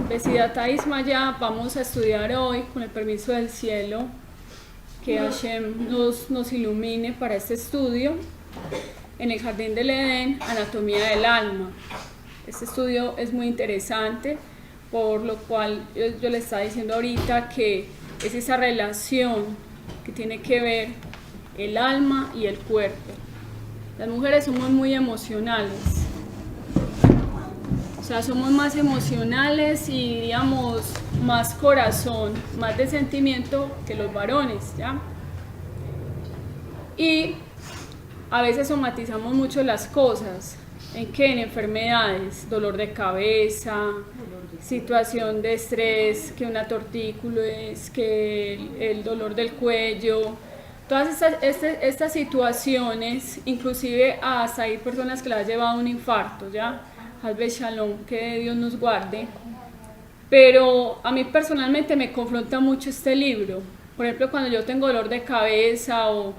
Besidatá Ismaya, vamos a estudiar hoy, con el permiso del cielo, que Hashem nos ilumine para este estudio, en el Jardín del Edén, Anatomía del Alma. Este estudio es muy interesante, por lo cual yo le estaba diciendo ahorita que es esa relación que tiene que ver el alma y el cuerpo. Las mujeres somos muy emocionales. O sea, somos más emocionales y diríamos más corazón, más de sentimiento que los varones, ¿ya? Y a veces somatizamos mucho las cosas. ¿En qué? En enfermedades, dolor de cabeza, situación de estrés, que una tortícolis, que el dolor del cuello. Todas estas situaciones, inclusive hasta hay personas que les ha llevado un infarto, ¿ya? Hazbe Shalom, que Dios nos guarde. Pero a mí personalmente me confronta mucho este libro. Por ejemplo, cuando yo tengo dolor de cabeza o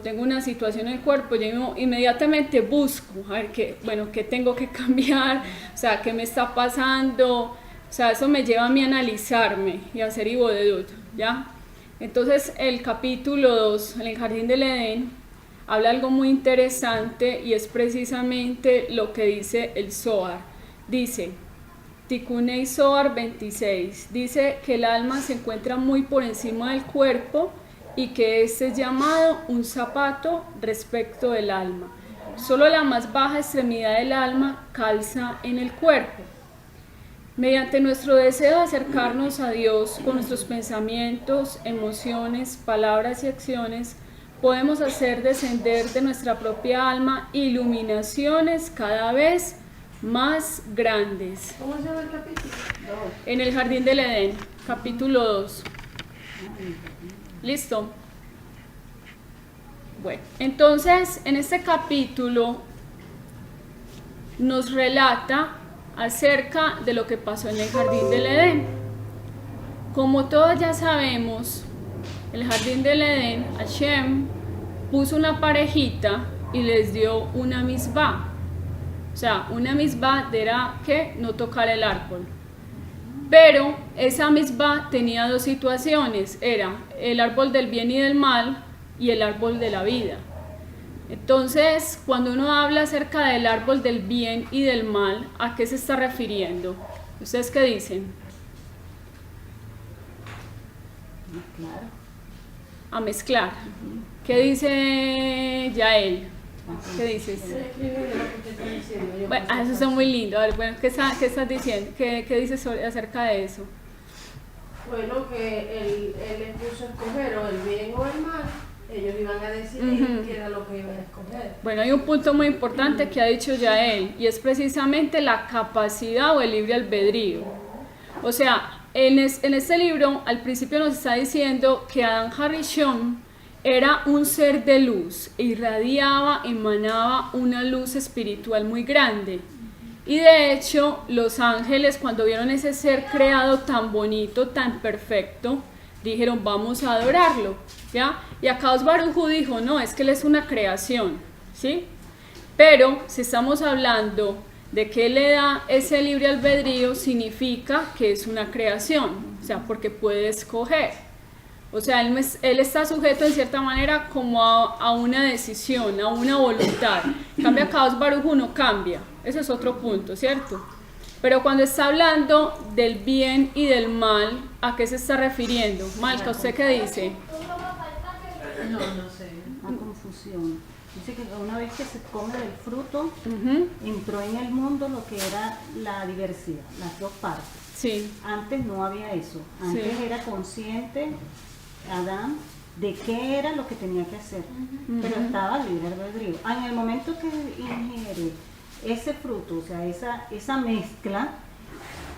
tengo una situación en el cuerpo, yo inmediatamente busco a ver qué tengo que cambiar, o sea, qué me está pasando. O sea, eso me lleva a mí a analizarme y a hacer ibodedut, ¿ya? Entonces, el capítulo 2, en el Jardín del Edén, habla algo muy interesante y es precisamente lo que dice el Zohar. Dice, Tikunei Zohar 26, dice que el alma se encuentra muy por encima del cuerpo y que este es llamado un zapato respecto del alma. Solo la más baja extremidad del alma calza en el cuerpo. Mediante nuestro deseo de acercarnos a Dios con nuestros pensamientos, emociones, palabras y acciones, podemos hacer descender de nuestra propia alma iluminaciones cada vez más grandes. ¿Cómo se llama el capítulo? En el Jardín del Edén, capítulo 2. ¿Listo? Bueno, entonces en este capítulo nos relata acerca de lo que pasó en el Jardín del Edén. Como todos ya sabemos, el Jardín del Edén, Hashem puso una parejita y les dio una misbah. O sea, una misbah era que no tocar el árbol. Pero esa misbah tenía dos situaciones, era el árbol del bien y del mal y el árbol de la vida. Entonces, cuando uno habla acerca del árbol del bien y del mal, ¿a qué se está refiriendo? ¿Ustedes qué dicen? Claro. A mezclar. ¿Qué dice Yael? ¿Qué dices? Bueno, eso está muy lindo. A ver, bueno, ¿qué estás diciendo? ¿Qué dices acerca de eso? Bueno, que él les puso a escoger o el bien o el mal, ellos iban a decidir qué era lo que iban a escoger. Bueno, hay un punto muy importante que ha dicho Yael, y es precisamente la capacidad o el libre albedrío. O sea, en este libro, al principio nos está diciendo que Adán Harishon era un ser de luz, irradiaba, emanaba una luz espiritual muy grande. Y de hecho, los ángeles, cuando vieron ese ser creado tan bonito, tan perfecto, dijeron, vamos a adorarlo, ¿ya? Y acá Baruj Hu dijo, no, es que él es una creación, ¿sí? Pero si estamos hablando de que él le da ese libre albedrío, significa que es una creación, o sea, porque puede escoger. O sea, él está sujeto en cierta manera como a una decisión, a una voluntad. Cambia Kadosh Baruj Hu, no cambia. Ese es otro punto, ¿cierto? Pero cuando está hablando del bien y del mal, ¿a qué se está refiriendo? Malca, ¿usted qué dice? No sé. Una confusión. Dice que una vez que se come del fruto, entró en el mundo lo que era la diversidad, las dos partes. Sí. Antes no había eso. Antes era consciente Adán de qué era lo que tenía que hacer, pero estaba libre albedrío. En el momento que ingiere ese fruto, o sea, esa mezcla,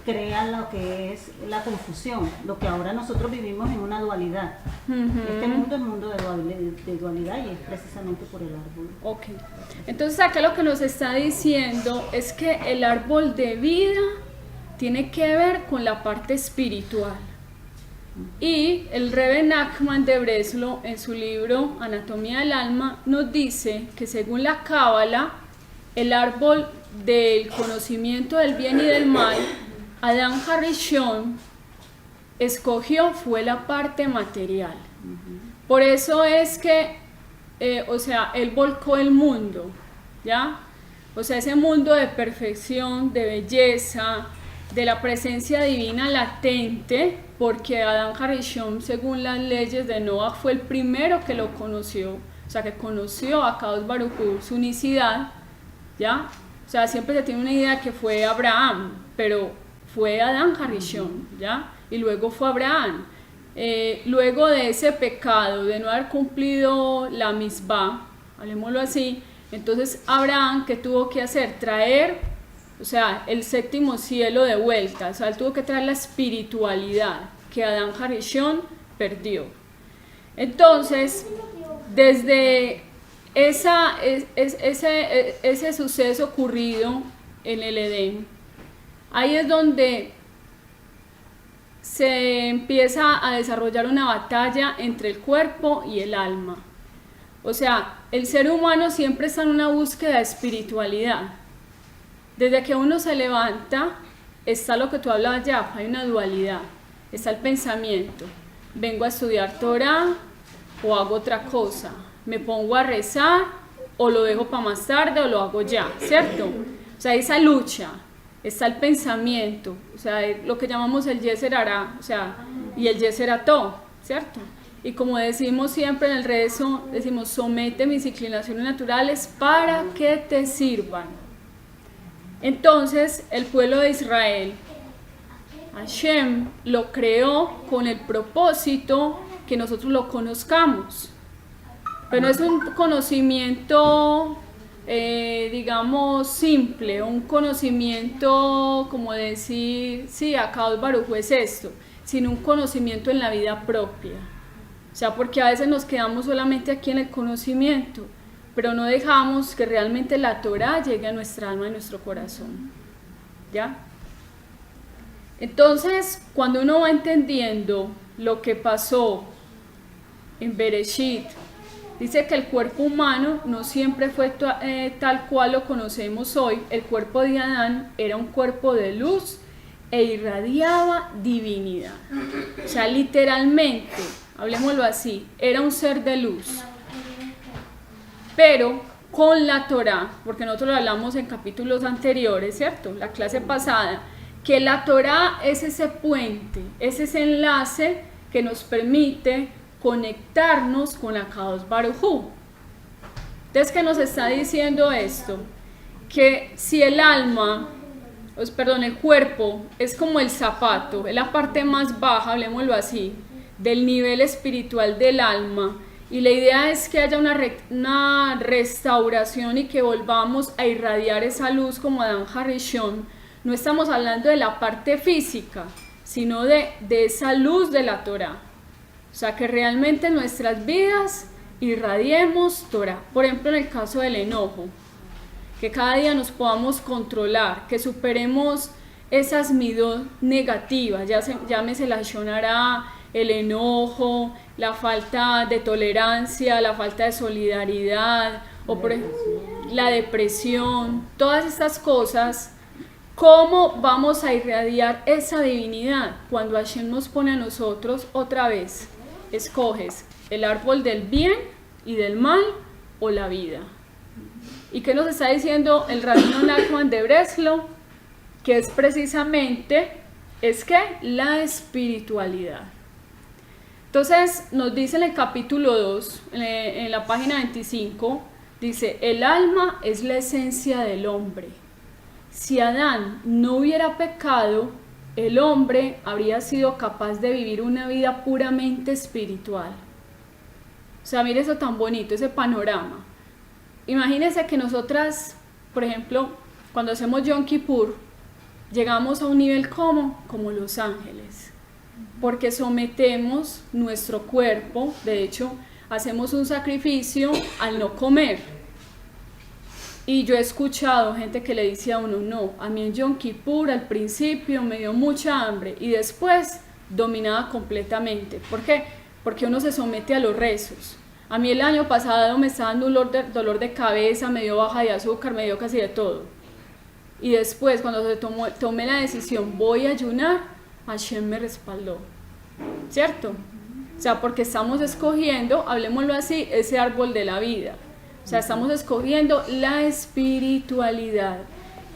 crea lo que es la confusión, lo que ahora nosotros vivimos en una dualidad. Este mundo es mundo de dualidad y es precisamente por el árbol. Ok. Entonces acá lo que nos está diciendo es que el árbol de vida tiene que ver con la parte espiritual. Y el Rebbe Nachman de Breslo, en su libro Anatomía del Alma, nos dice que según la Cábala, el árbol del conocimiento del bien y del mal Adán Harishon escogió fue la parte material. Por eso es que, o sea, él volcó el mundo, ¿ya? O sea, ese mundo de perfección, de belleza, de la presencia divina latente, porque Adán Harishon, según las leyes de Noah, fue el primero que lo conoció, o sea, que conoció a Kadosh Baruj Hu, su unicidad, ¿ya? O sea, siempre se tiene una idea que fue Abraham, pero fue Adán Harishon, ¿ya? Y luego fue Abraham. Luego de ese pecado, de no haber cumplido la misbah, hablemoslo así, entonces Abraham, ¿qué tuvo que hacer? Traer, o sea, el séptimo cielo de vuelta, o sea, él tuvo que traer la espiritualidad que Adán Harishon perdió. Entonces, desde ese suceso ocurrido en el Edén, ahí es donde se empieza a desarrollar una batalla entre el cuerpo y el alma. O sea, el ser humano siempre está en una búsqueda de espiritualidad. Desde que uno se levanta, está lo que tú hablabas ya, hay una dualidad. Está el pensamiento, vengo a estudiar Torah o hago otra cosa, me pongo a rezar o lo dejo para más tarde o lo hago ya, ¿cierto? O sea, esa lucha, está el pensamiento, o sea, lo que llamamos el Yeser Hará, o sea, y el Yeser Ató, ¿cierto? Y como decimos siempre en el rezo, decimos, somete mis inclinaciones naturales para que te sirvan. Entonces, el pueblo de Israel, Hashem lo creó con el propósito que nosotros lo conozcamos. Pero no es un conocimiento, digamos, simple, un conocimiento como decir, sí, Akadosh Baruj Hu es esto, sino un conocimiento en la vida propia. O sea, porque a veces nos quedamos solamente aquí en el conocimiento, pero no dejamos que realmente la Torah llegue a nuestra alma y nuestro corazón. ¿Ya? Entonces, cuando uno va entendiendo lo que pasó en Bereshit, dice que el cuerpo humano no siempre fue tal cual lo conocemos hoy. El cuerpo de Adán era un cuerpo de luz e irradiaba divinidad. O sea, literalmente, hablemoslo así, era un ser de luz. Pero con la Torah, porque nosotros lo hablamos en capítulos anteriores, ¿cierto? La clase pasada, que la Torah es ese puente, es ese enlace que nos permite conectarnos con Akadosh Baruj Hu. Entonces, ¿qué nos está diciendo esto? Que si el el cuerpo es como el zapato, es la parte más baja, hablemoslo así, del nivel espiritual del alma, y la idea es que haya una restauración y que volvamos a irradiar esa luz como Adán Harishon. No estamos hablando de la parte física, sino de esa luz de la Torah. O sea, que realmente en nuestras vidas irradiemos Torah. Por ejemplo, en el caso del enojo, que cada día nos podamos controlar, que superemos esas midot negativas, llámese la shonara, el enojo, la falta de tolerancia, la falta de solidaridad, o por ejemplo, la depresión, todas estas cosas. ¿Cómo vamos a irradiar esa divinidad? Cuando Hashem nos pone a nosotros otra vez, escoges el árbol del bien y del mal o la vida. ¿Y qué nos está diciendo el rabino Nachman de Breslov? Que es precisamente, la espiritualidad. Entonces nos dice en el capítulo 2, en la página 25, dice, el alma es la esencia del hombre. Si Adán no hubiera pecado, el hombre habría sido capaz de vivir una vida puramente espiritual. O sea, mire eso tan bonito, ese panorama. Imagínense que nosotras, por ejemplo, cuando hacemos Yom Kippur, llegamos a un nivel como los ángeles, porque sometemos nuestro cuerpo, de hecho, hacemos un sacrificio al no comer. Y yo he escuchado gente que le dice a uno, no, a mí en Yom Kippur al principio me dio mucha hambre y después dominaba completamente. ¿Por qué? Porque uno se somete a los rezos. A mí el año pasado me estaba dando un dolor de cabeza, me dio baja de azúcar, me dio casi de todo. y después cuando tomé la decisión voy a ayunar, Hashem me respaldó, ¿cierto? O sea, porque estamos escogiendo, hablemoslo así, ese árbol de la vida. O sea, estamos escogiendo la espiritualidad.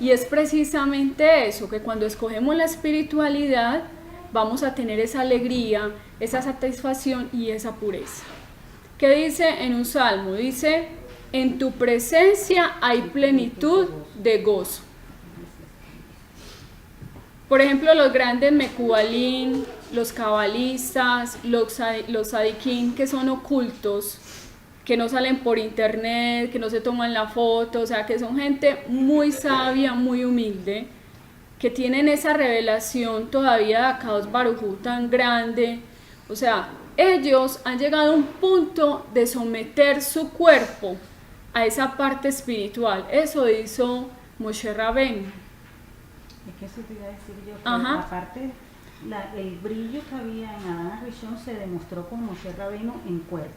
Y es precisamente eso, que cuando escogemos la espiritualidad, vamos a tener esa alegría, esa satisfacción y esa pureza. ¿Qué dice en un salmo? Dice, en tu presencia hay plenitud de gozo. Por ejemplo, los grandes Mekubalín, los cabalistas, los sadiquín que son ocultos, que no salen por internet, que no se toman la foto, o sea, que son gente muy sabia, muy humilde, que tienen esa revelación todavía de Akadosh Baruj Hu tan grande. O sea, ellos han llegado a un punto de someter su cuerpo a esa parte espiritual. Eso hizo Moshe Rabbeinu. Es que eso te iba a decir yo, que Ajá. aparte el brillo que había en Adán Rishon se demostró con Moshe Rabbeinu en cuerpo.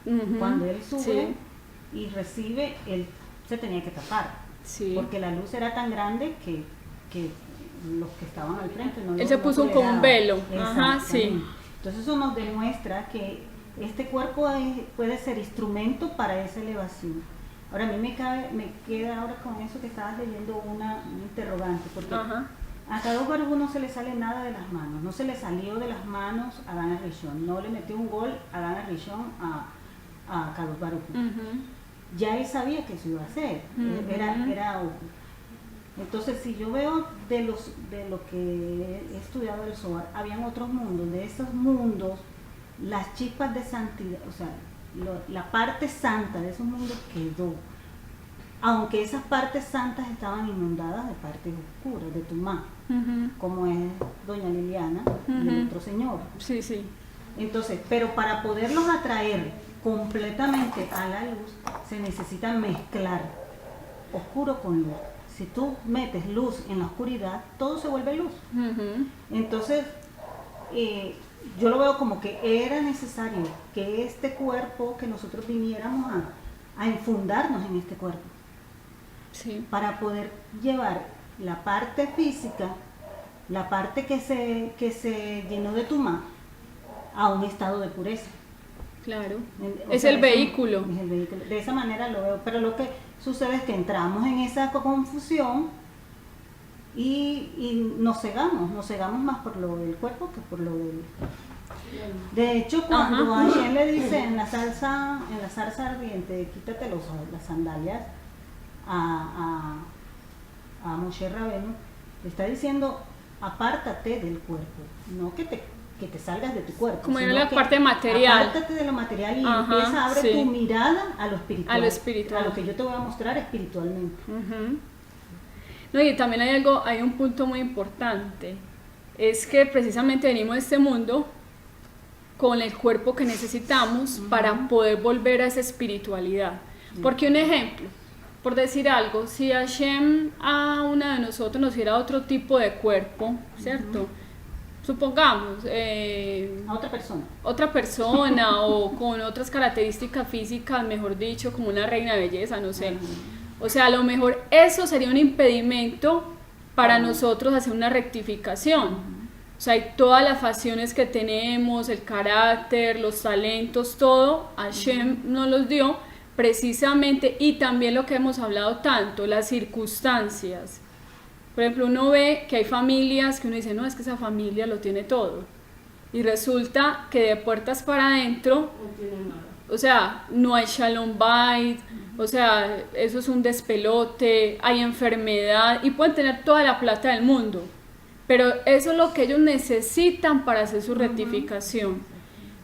Ujú. Cuando él sube Sí. y recibe, él se tenía que tapar, Sí. porque la luz era tan grande que los que estaban al frente no Él se puso como un velo. Ajá, sí. Exactamente. Entonces eso nos demuestra que este cuerpo puede ser instrumento para esa elevación. Ahora a mí me queda ahora con eso que estabas leyendo un interrogante, porque Ajá. a Akadosh Baruj Hu no se le sale nada de las manos, no se le salió de las manos a Adán Rishon, no le metió un gol a Adán Rishon a Akadosh Baruj Hu. Ujú. Ya él sabía que eso iba a hacer, Ujú. era obvio. Entonces, si yo veo de lo que he estudiado del Zohar, habían otros mundos, de esos mundos, las chispas de santidad, o sea, la parte santa de esos mundos quedó, aunque esas partes santas estaban inundadas de partes oscuras, de Tumá, Ujú. como es doña Liliana y el Ujú. otro señor. Sí, sí. Entonces, pero para poderlos atraer completamente a la luz, se necesita mezclar oscuro con luz. Si tú metes luz en la oscuridad, todo se vuelve luz. Ujú. Entonces, yo lo veo como que era necesario que este cuerpo, que nosotros viniéramos a enfundarnos en este cuerpo, Sí. para poder llevar la parte física, la parte que se llenó de Tumá, a un estado de pureza. Claro. O Es sea, el vehículo. es el vehículo. De esa manera lo veo, pero lo que sucede es que entramos en esa confusión y nos cegamos más por lo del cuerpo que por lo del... De hecho, cuando Ajá. Hashem le dice en la zarza ardiente, quítate las sandalias a Moshe Rabbeinu, le está diciendo, apártate del cuerpo, no que te salgas de tu cuerpo. Como en sino la que parte material. Apártate de lo material y Ajá, empieza a abrir sí. tu mirada a lo espiritual. A lo espiritual. A lo que yo te voy a mostrar espiritualmente. Ujú. No, y también hay un punto muy importante, es que precisamente venimos de este mundo con el cuerpo que necesitamos para poder volver a esa espiritualidad. Porque un ejemplo, por decir algo, si Hashem a una de nosotros nos diera otro tipo de cuerpo, ¿cierto? Supongamos, A otra persona. o con otras características físicas, mejor dicho, como una reina de belleza, no sé. O sea, a lo mejor eso sería un impedimento para nosotros hacer una rectificación. O sea, hay todas las facciones que tenemos, el carácter, los talentos, todo, Hashem nos los dio precisamente, y también lo que hemos hablado tanto, las circunstancias. Por ejemplo, uno ve que hay familias que uno dice, no, es que esa familia lo tiene todo. Y resulta que de puertas para adentro, No tiene nada. o sea, no hay shalom bait, o sea, eso es un despelote, hay enfermedad, y pueden tener toda la plata del mundo, pero eso es lo que ellos necesitan para hacer su rectificación.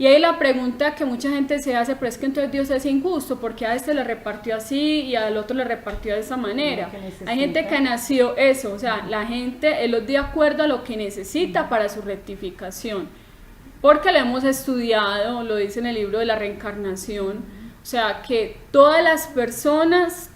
Y ahí la pregunta que mucha gente se hace, pero es que entonces Dios es injusto, porque a este le repartió así y al otro le repartió de esa manera. Hay gente que nació eso, o sea, la gente él los de acuerdo a lo que necesita para su rectificación, porque lo hemos estudiado, lo dice en el libro de la reencarnación, o sea, que todas las personas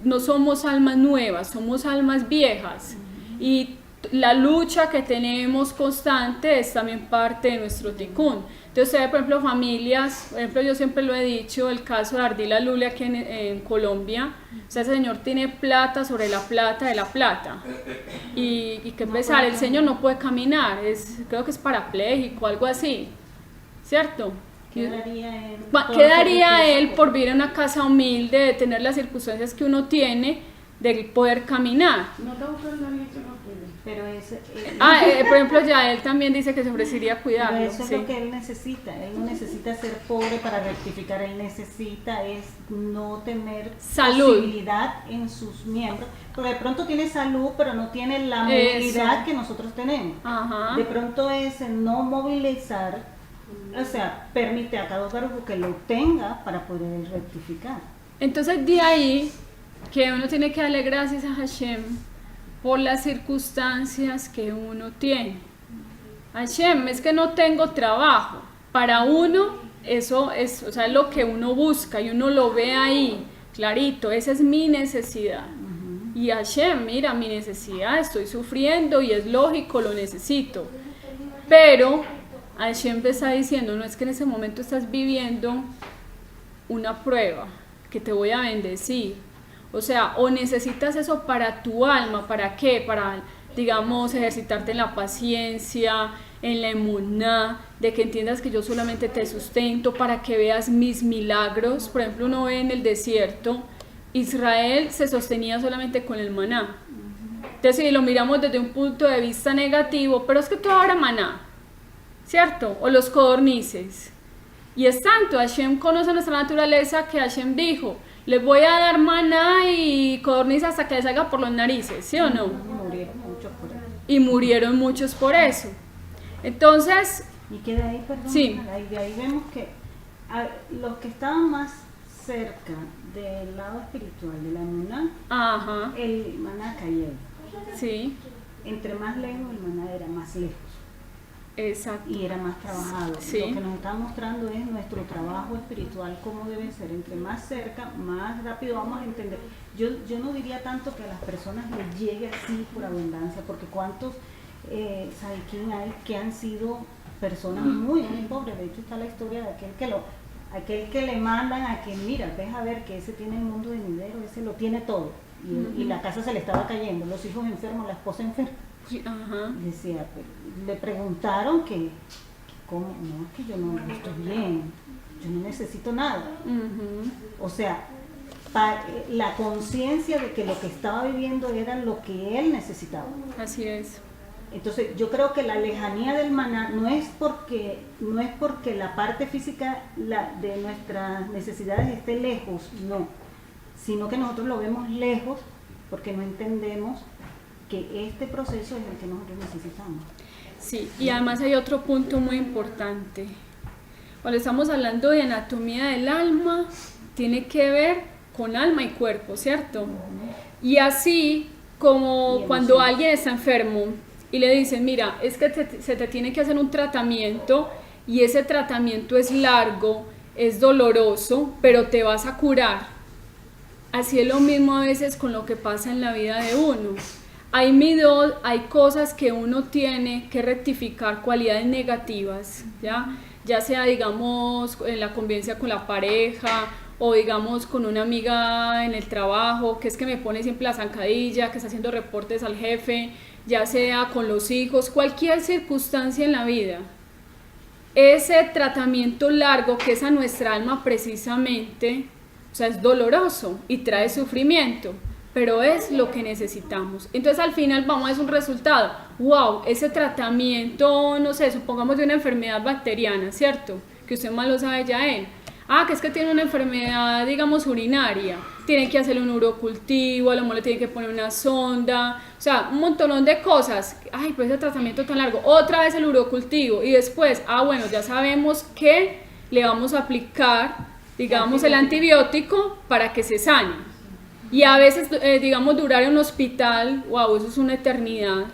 no somos almas nuevas, somos almas viejas, y la lucha que tenemos constante es también parte de nuestro tikkun. Entonces, usted ve, por ejemplo, familias, por ejemplo, yo siempre lo he dicho, el caso de Ardila Lule aquí en Colombia, o sea, ese señor tiene plata sobre la plata de la plata, y qué pesar, el señor no puede caminar, creo que es parapléjico, algo así, ¿cierto? ¿Qué daría él? ¿Qué daría él por vivir en una casa humilde, de tener las circunstancias que uno tiene, de poder caminar? No está buscando a alguien que no puede. Pero Por ejemplo, ya él también dice que se ofrecería a cuidarlo. pero eso es sí. lo que él necesita. Él no necesita ser pobre para rectificar. Él necesita es no tener Salud. posibilidad en sus miembros. Porque de pronto tiene salud, pero no tiene la movilidad que nosotros tenemos. Ajá. De pronto es no movilizar, o sea, permite a cada Baruj que lo tenga para poder rectificar. Entonces, de ahí que uno tiene que darle gracias a Hashem por las circunstancias que uno tiene. Hashem, es que no tengo trabajo. Para uno, eso es, o sea, lo que uno busca y uno lo ve ahí, clarito, esa es mi necesidad. Y Hashem, mira, mi necesidad, estoy sufriendo y es lógico, lo necesito. Pero Hashem te está diciendo, no es que en ese momento estás viviendo una prueba, que te voy a bendecir. O sea, o necesitas eso para tu alma, ¿para qué? Para, digamos, ejercitarte en la paciencia, en la emuná, de que entiendas que yo solamente te sustento, para que veas mis milagros. Por ejemplo, uno ve en el desierto, Israel se sostenía solamente con el maná. Entonces, si lo miramos desde un punto de vista negativo, pero es que todo era maná, ¿cierto? O los codornices. Y es tanto, Hashem conoce nuestra naturaleza que Hashem dijo, les voy a dar maná y codorniz hasta que les salga por los narices, ¿sí o no? Murieron muchos por eso. Y murieron muchos por eso. Entonces, Y que de ahí, perdón, sí. de ahí vemos que los que estaban más cerca del lado espiritual de la Muná, ajá, el maná caía. sí, Entre más lejos, el maná era más lejos exacto. y era más trabajado. Sí. Lo que nos está mostrando es nuestro trabajo espiritual, cómo debe ser. Entre más cerca, más rápido vamos a entender. Yo no diría tanto que a las personas les llegue así por abundancia, porque cuántos sadiquín hay que han sido personas muy, muy pobres. De hecho está la historia de aquel que le mandan a que, mira, ves a ver que ese tiene el mundo de dinero, ese lo tiene todo. Y la casa se le estaba cayendo, los hijos enfermos, la esposa enferma. Sí, ajá. Decía, le preguntaron que cómo, no, es que yo no estoy bien, yo no necesito nada. Ujú. O sea, la conciencia de que lo que estaba viviendo era lo que él necesitaba. Así es. Entonces yo creo que la lejanía del maná no es porque la parte física de nuestras necesidades esté lejos, no, sino que nosotros lo vemos lejos porque no entendemos que este proceso es el que nosotros necesitamos. Sí, y además hay otro punto muy importante. Cuando estamos hablando de anatomía del alma, tiene que ver con alma y cuerpo, ¿cierto? Y así como cuando alguien está enfermo y le dicen, mira, es que se te tiene que hacer un tratamiento y ese tratamiento es largo, es doloroso, pero te vas a curar. Así es lo mismo a veces con lo que pasa en la vida de uno. Hay cosas que uno tiene que rectificar, cualidades negativas, ya sea, digamos, en la convivencia con la pareja, o digamos con una amiga en el trabajo, que es que me pone siempre la zancadilla, que está haciendo reportes al jefe, ya sea con los hijos, cualquier circunstancia en la vida. Ese tratamiento largo que es a nuestra alma precisamente, o sea, es doloroso y trae sufrimiento, pero es lo que necesitamos. Entonces al final vamos a ver un resultado. Wow, ese tratamiento, no sé, supongamos de una enfermedad bacteriana, ¿cierto? Que usted más lo sabe ya él. Que es que tiene una enfermedad, digamos, urinaria. Tiene que hacerle un urocultivo, a lo mejor le tiene que poner una sonda, o sea, un montón de cosas. Ay, pues ese tratamiento tan largo. Otra vez el urocultivo y después, bueno, ya sabemos que le vamos a aplicar, digamos, el antibiótico para que se sane. Y a veces, digamos, durar en un hospital, wow, eso es una eternidad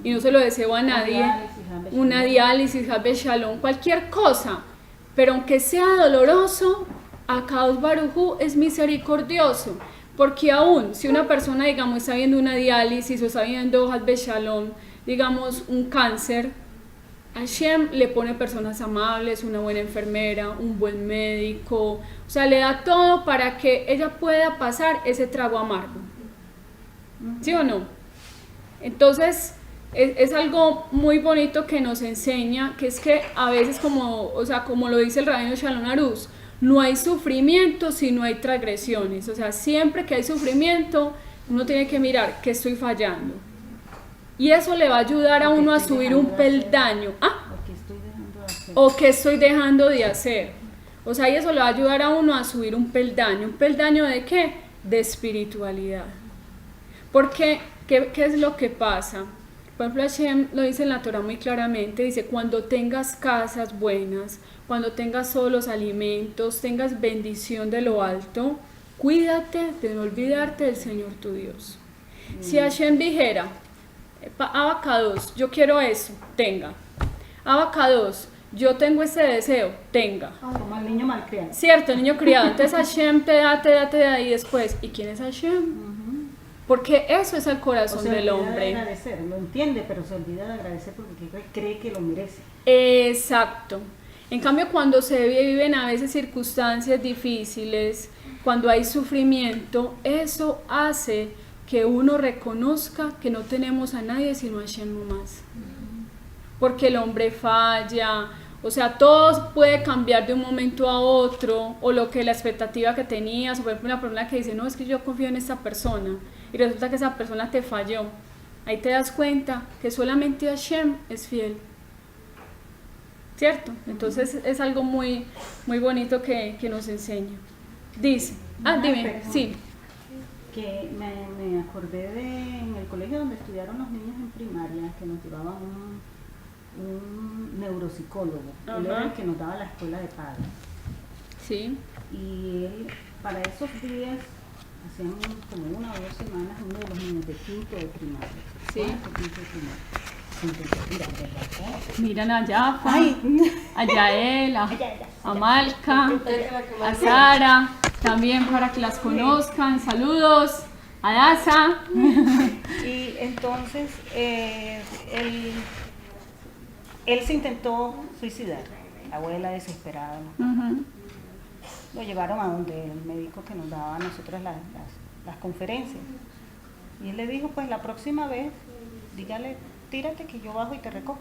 y no se lo deseo a nadie. Una diálisis, Shalom, cualquier cosa. Pero aunque sea doloroso, Akadosh Baruj Hu es misericordioso, porque aún si una persona, digamos, está viendo una diálisis o está viendo Shalom, digamos, un cáncer, Hashem le pone personas amables, una buena enfermera, un buen médico, o sea, le da todo para que ella pueda pasar ese trago amargo. ¿Sí o no? Entonces, es algo muy bonito que nos enseña, que es que a veces, como lo dice el rabino Shalom Arush, no hay sufrimiento si no hay transgresiones. O sea, siempre que hay sufrimiento, uno tiene que mirar qué estoy fallando. Y eso le va a ayudar a uno a subir un peldaño. O qué estoy dejando de hacer. O sea, y eso le va a ayudar a uno a subir un peldaño. ¿Un peldaño de qué? De espiritualidad. Porque, ¿qué es lo que pasa? Por ejemplo, Hashem lo dice en la Torah muy claramente, dice, cuando tengas casas buenas, cuando tengas todos los alimentos, tengas bendición de lo alto, cuídate de no olvidarte del Señor tu Dios. Si Hashem dijera, Abacados, yo quiero eso, tenga. Abacados, yo tengo ese deseo, tenga. Como el niño malcriado. Cierto, el niño criado. Entonces Hashem te da y después, ¿y quién es Hashem? Porque eso es el corazón del hombre. De agradecer, lo entiende, pero se olvida de agradecer porque cree que lo merece. Exacto. En cambio, cuando se viven a veces circunstancias difíciles, cuando hay sufrimiento, eso hace que uno reconozca que no tenemos a nadie sino a Hashem más. Porque el hombre falla, o sea, todo puede cambiar de un momento a otro, o lo que la expectativa que tenías, o por ejemplo una persona que dice, no, es que yo confío en esta persona, y resulta que esa persona te falló. Ahí te das cuenta que solamente Hashem es fiel. ¿Cierto? Entonces es algo muy, muy bonito que nos enseña. Dice, dime, sí. Que me acordé en el colegio donde estudiaron los niños en primaria, que nos llevaba un neuropsicólogo. Ajá. Él era el que nos daba la escuela de padres. Sí. Y él, para esos días, hacían como 1 o 2 semanas, uno de los niños de quinto de primaria. Sí. Quinto de primaria. Miran a Yafa, a Yael, a Malca, a Sara, también para que las conozcan. Saludos a Daza. Y entonces él se intentó suicidar, la abuela desesperada. Lo llevaron a donde el médico que nos daba a nosotros las conferencias. Y él le dijo, pues la próxima vez, dígale, tírate que yo bajo y te recojo.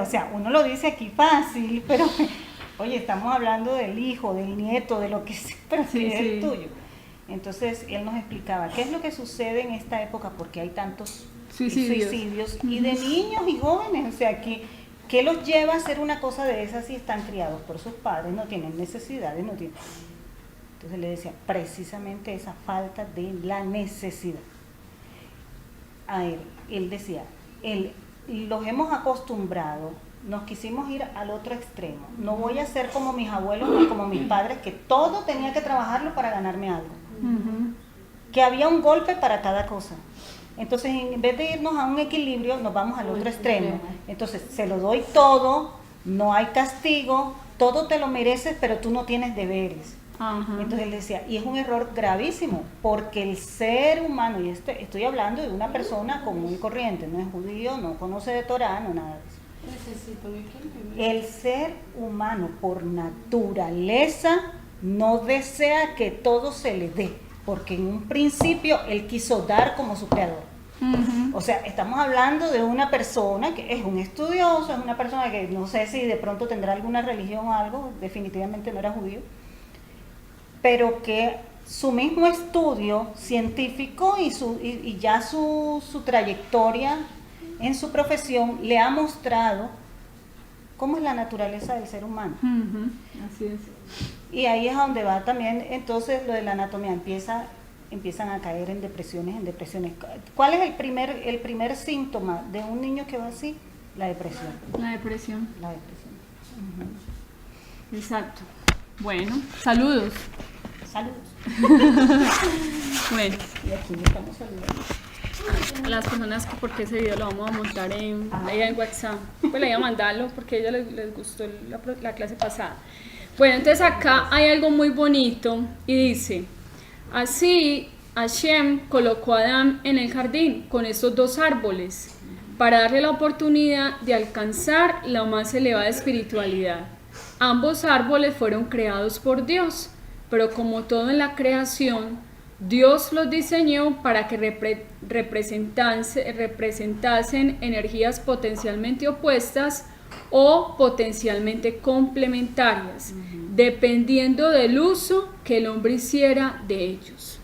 O sea, uno lo dice aquí fácil, pero oye, estamos hablando del hijo, del nieto, de lo que sea, pero sí, es el tuyo. Entonces él nos explicaba qué es lo que sucede en esta época, porque hay tantos suicidios y de niños y jóvenes, o sea, ¿qué los lleva a hacer una cosa de esas si están criados por sus padres, no tienen necesidades, no tienen... Entonces le decía, precisamente esa falta de la necesidad. A él decía, los hemos acostumbrado, nos quisimos ir al otro extremo. No voy a ser como mis abuelos ni como mis padres, que todo tenía que trabajarlo para ganarme algo. Que había un golpe para cada cosa. Entonces, en vez de irnos a un equilibrio, nos vamos al otro extremo. Entonces, se lo doy todo, no hay castigo, todo te lo mereces, pero tú no tienes deberes. Entonces él decía, y es un error gravísimo, porque el ser humano, y estoy hablando de una persona común y corriente, no es judío, no conoce de Torah, no nada de eso. El ser humano por naturaleza no desea que todo se le dé, porque en un principio él quiso dar como su creador. O sea, estamos hablando de una persona que es un estudioso, es una persona que no sé si de pronto tendrá alguna religión o algo, definitivamente no era judío, pero que su mismo estudio científico y ya su trayectoria en su profesión le ha mostrado cómo es la naturaleza del ser humano. Así es. Y ahí es donde va también, entonces lo de la anatomía, empiezan a caer en depresiones. ¿Cuál es el primer síntoma de un niño que va así? La depresión. La depresión. Exacto. Bueno, saludos. Bueno, y aquí le estamos saludando a las personas que porque ese video lo vamos a montar ahí en WhatsApp, pues le iba a mandarlo porque a ella les gustó la clase pasada. Bueno, entonces acá hay algo muy bonito y dice, así Hashem colocó a Adán en el jardín con estos dos árboles para darle la oportunidad de alcanzar la más elevada espiritualidad. Ambos árboles fueron creados por Dios, pero como todo en la creación, Dios los diseñó para que representasen energías potencialmente opuestas o potencialmente complementarias, dependiendo del uso que el hombre hiciera de ellos.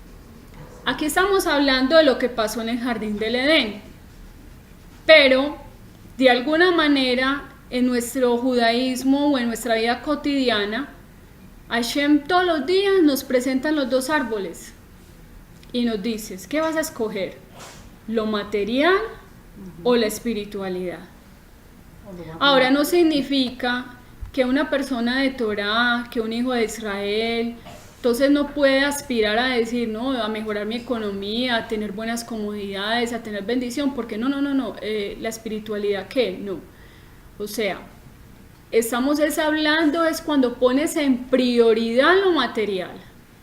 Aquí estamos hablando de lo que pasó en el jardín del Edén, pero de alguna manera en nuestro judaísmo o en nuestra vida cotidiana, Hashem todos los días nos presenta los dos árboles y nos dice, ¿qué vas a escoger? ¿Lo material o la espiritualidad? Ahora no significa que una persona de Torah, que un hijo de Israel, entonces no puede aspirar a decir, no, a mejorar mi economía, a tener buenas comodidades, a tener bendición, porque no, la espiritualidad, ¿qué? No. O sea, estamos hablando es cuando pones en prioridad lo material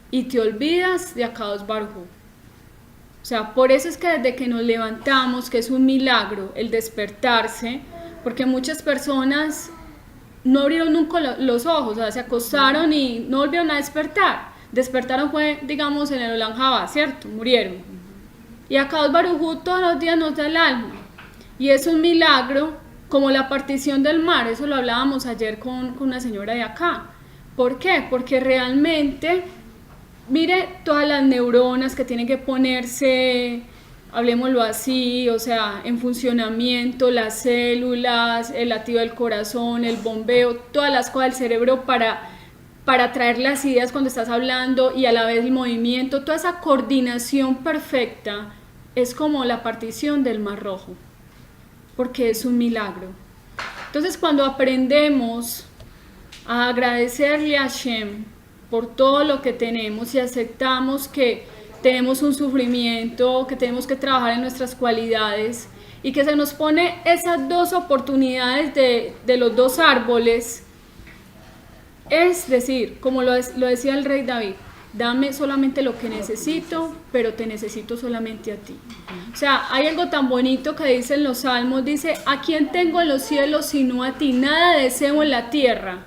y te olvidas de Akadosh Baruj Hu. O sea, por eso es que desde que nos levantamos, que es un milagro el despertarse, porque muchas personas no abrieron nunca los ojos, o sea, se acostaron y no volvieron a despertar. Despertaron fue, digamos, en el Olam Jabá, ¿cierto? Murieron. Y Akadosh Baruj Hu todos los días nos da el alma. Y es un milagro como la partición del mar, eso lo hablábamos ayer con una señora de acá. ¿Por qué? Porque realmente, mire todas las neuronas que tienen que ponerse, hablemoslo así, o sea, en funcionamiento, las células, el latido del corazón, el bombeo, todas las cosas del cerebro para traer las ideas cuando estás hablando y a la vez el movimiento, toda esa coordinación perfecta es como la partición del Mar Rojo, porque es un milagro. Entonces cuando aprendemos a agradecerle a Hashem por todo lo que tenemos y aceptamos que tenemos un sufrimiento, que tenemos que trabajar en nuestras cualidades y que se nos pone esas dos oportunidades de los dos árboles, es decir, como lo decía el rey David, dame solamente lo que necesito, pero te necesito solamente a ti. O sea, hay algo tan bonito que dicen los salmos, dice, ¿a quién tengo en los cielos sino a ti? Nada deseo en la tierra.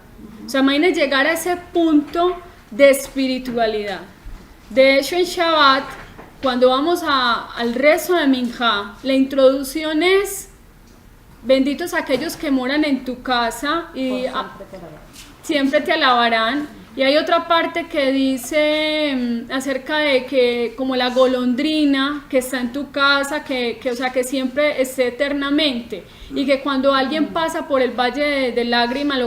O sea, imagínense llegar a ese punto de espiritualidad. De hecho, en Shabbat, cuando vamos al rezo de Minjá, la introducción es, benditos aquellos que moran en tu casa y siempre te alabarán. Y hay otra parte que dice acerca de que como la golondrina que está en tu casa, o sea, que siempre esté eternamente, y que cuando alguien pasa por el valle de lágrimas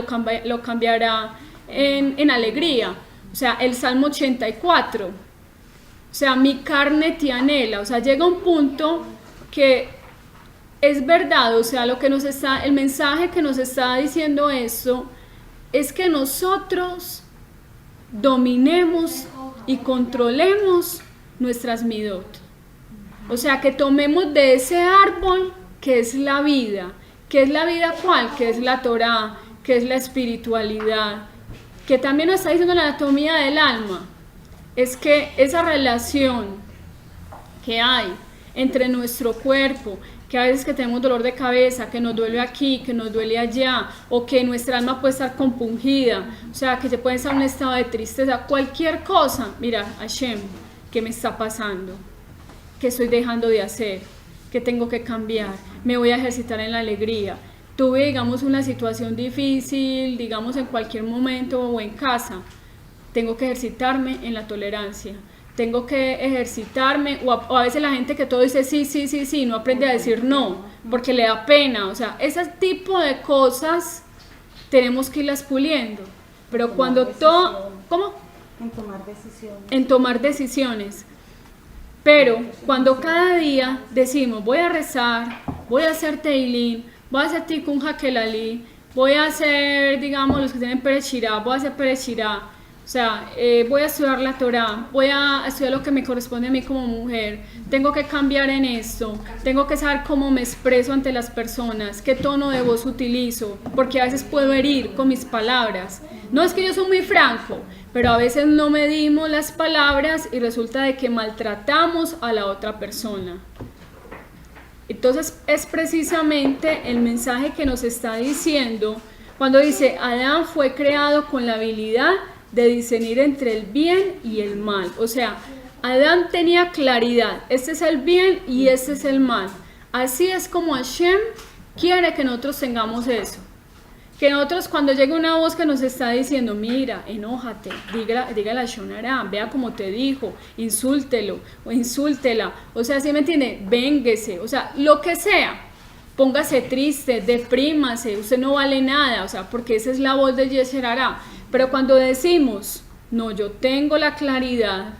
lo cambiará en alegría. O sea, el Salmo 84. O sea, mi carne te anhela. O sea, llega un punto que es verdad. O sea, el mensaje que nos está diciendo eso es que nosotros dominemos y controlemos nuestras midot. O sea, que tomemos de ese árbol que es la vida. ¿Qué es la vida cuál? Que es la Torah, que es la espiritualidad, que también nos está diciendo la anatomía del alma. Es que esa relación que hay entre nuestro cuerpo, que a veces que tenemos dolor de cabeza, que nos duele aquí, que nos duele allá, o que nuestra alma puede estar compungida, o sea, que se puede estar en un estado de tristeza, cualquier cosa, mira, Hashem, ¿qué me está pasando? ¿Qué estoy dejando de hacer? ¿Qué tengo que cambiar? Me voy a ejercitar en la alegría. Tuve, digamos, una situación difícil, digamos, en cualquier momento o en casa, tengo que ejercitarme en la tolerancia. Tengo que ejercitarme, o a veces la gente que todo dice sí, no aprende a decir no, porque le da pena. O sea, ese tipo de cosas tenemos que irlas puliendo. Pero cuando todo... ¿Cómo? En tomar decisiones. En tomar decisiones. Pero cuando cada día decimos, voy a rezar, voy a hacer teilín, voy a hacer tikkun hakelali, voy a hacer, digamos, los que tienen perechirá, voy a hacer perechirá, O sea, voy a estudiar la Torá, voy a estudiar lo que me corresponde a mí como mujer, tengo que cambiar en esto, tengo que saber cómo me expreso ante las personas, qué tono de voz utilizo, porque a veces puedo herir con mis palabras. No es que yo soy muy franco, pero a veces no medimos las palabras y resulta de que maltratamos a la otra persona. Entonces es precisamente el mensaje que nos está diciendo cuando dice Adán fue creado con la habilidad de discernir entre el bien y el mal. O sea, Adán tenía claridad, este es el bien y este es el mal. Así es como Hashem quiere que nosotros tengamos eso. Que nosotros cuando llegue una voz que nos está diciendo, mira, enójate, dígale a Shonara, vea como te dijo, insúltelo o insúltela. O sea, ¿sí me entiende? Vénguese, o sea, lo que sea. Póngase triste, deprímase, usted no vale nada, o sea, porque esa es la voz de Yetzer Hará. Pero cuando decimos, no, yo tengo la claridad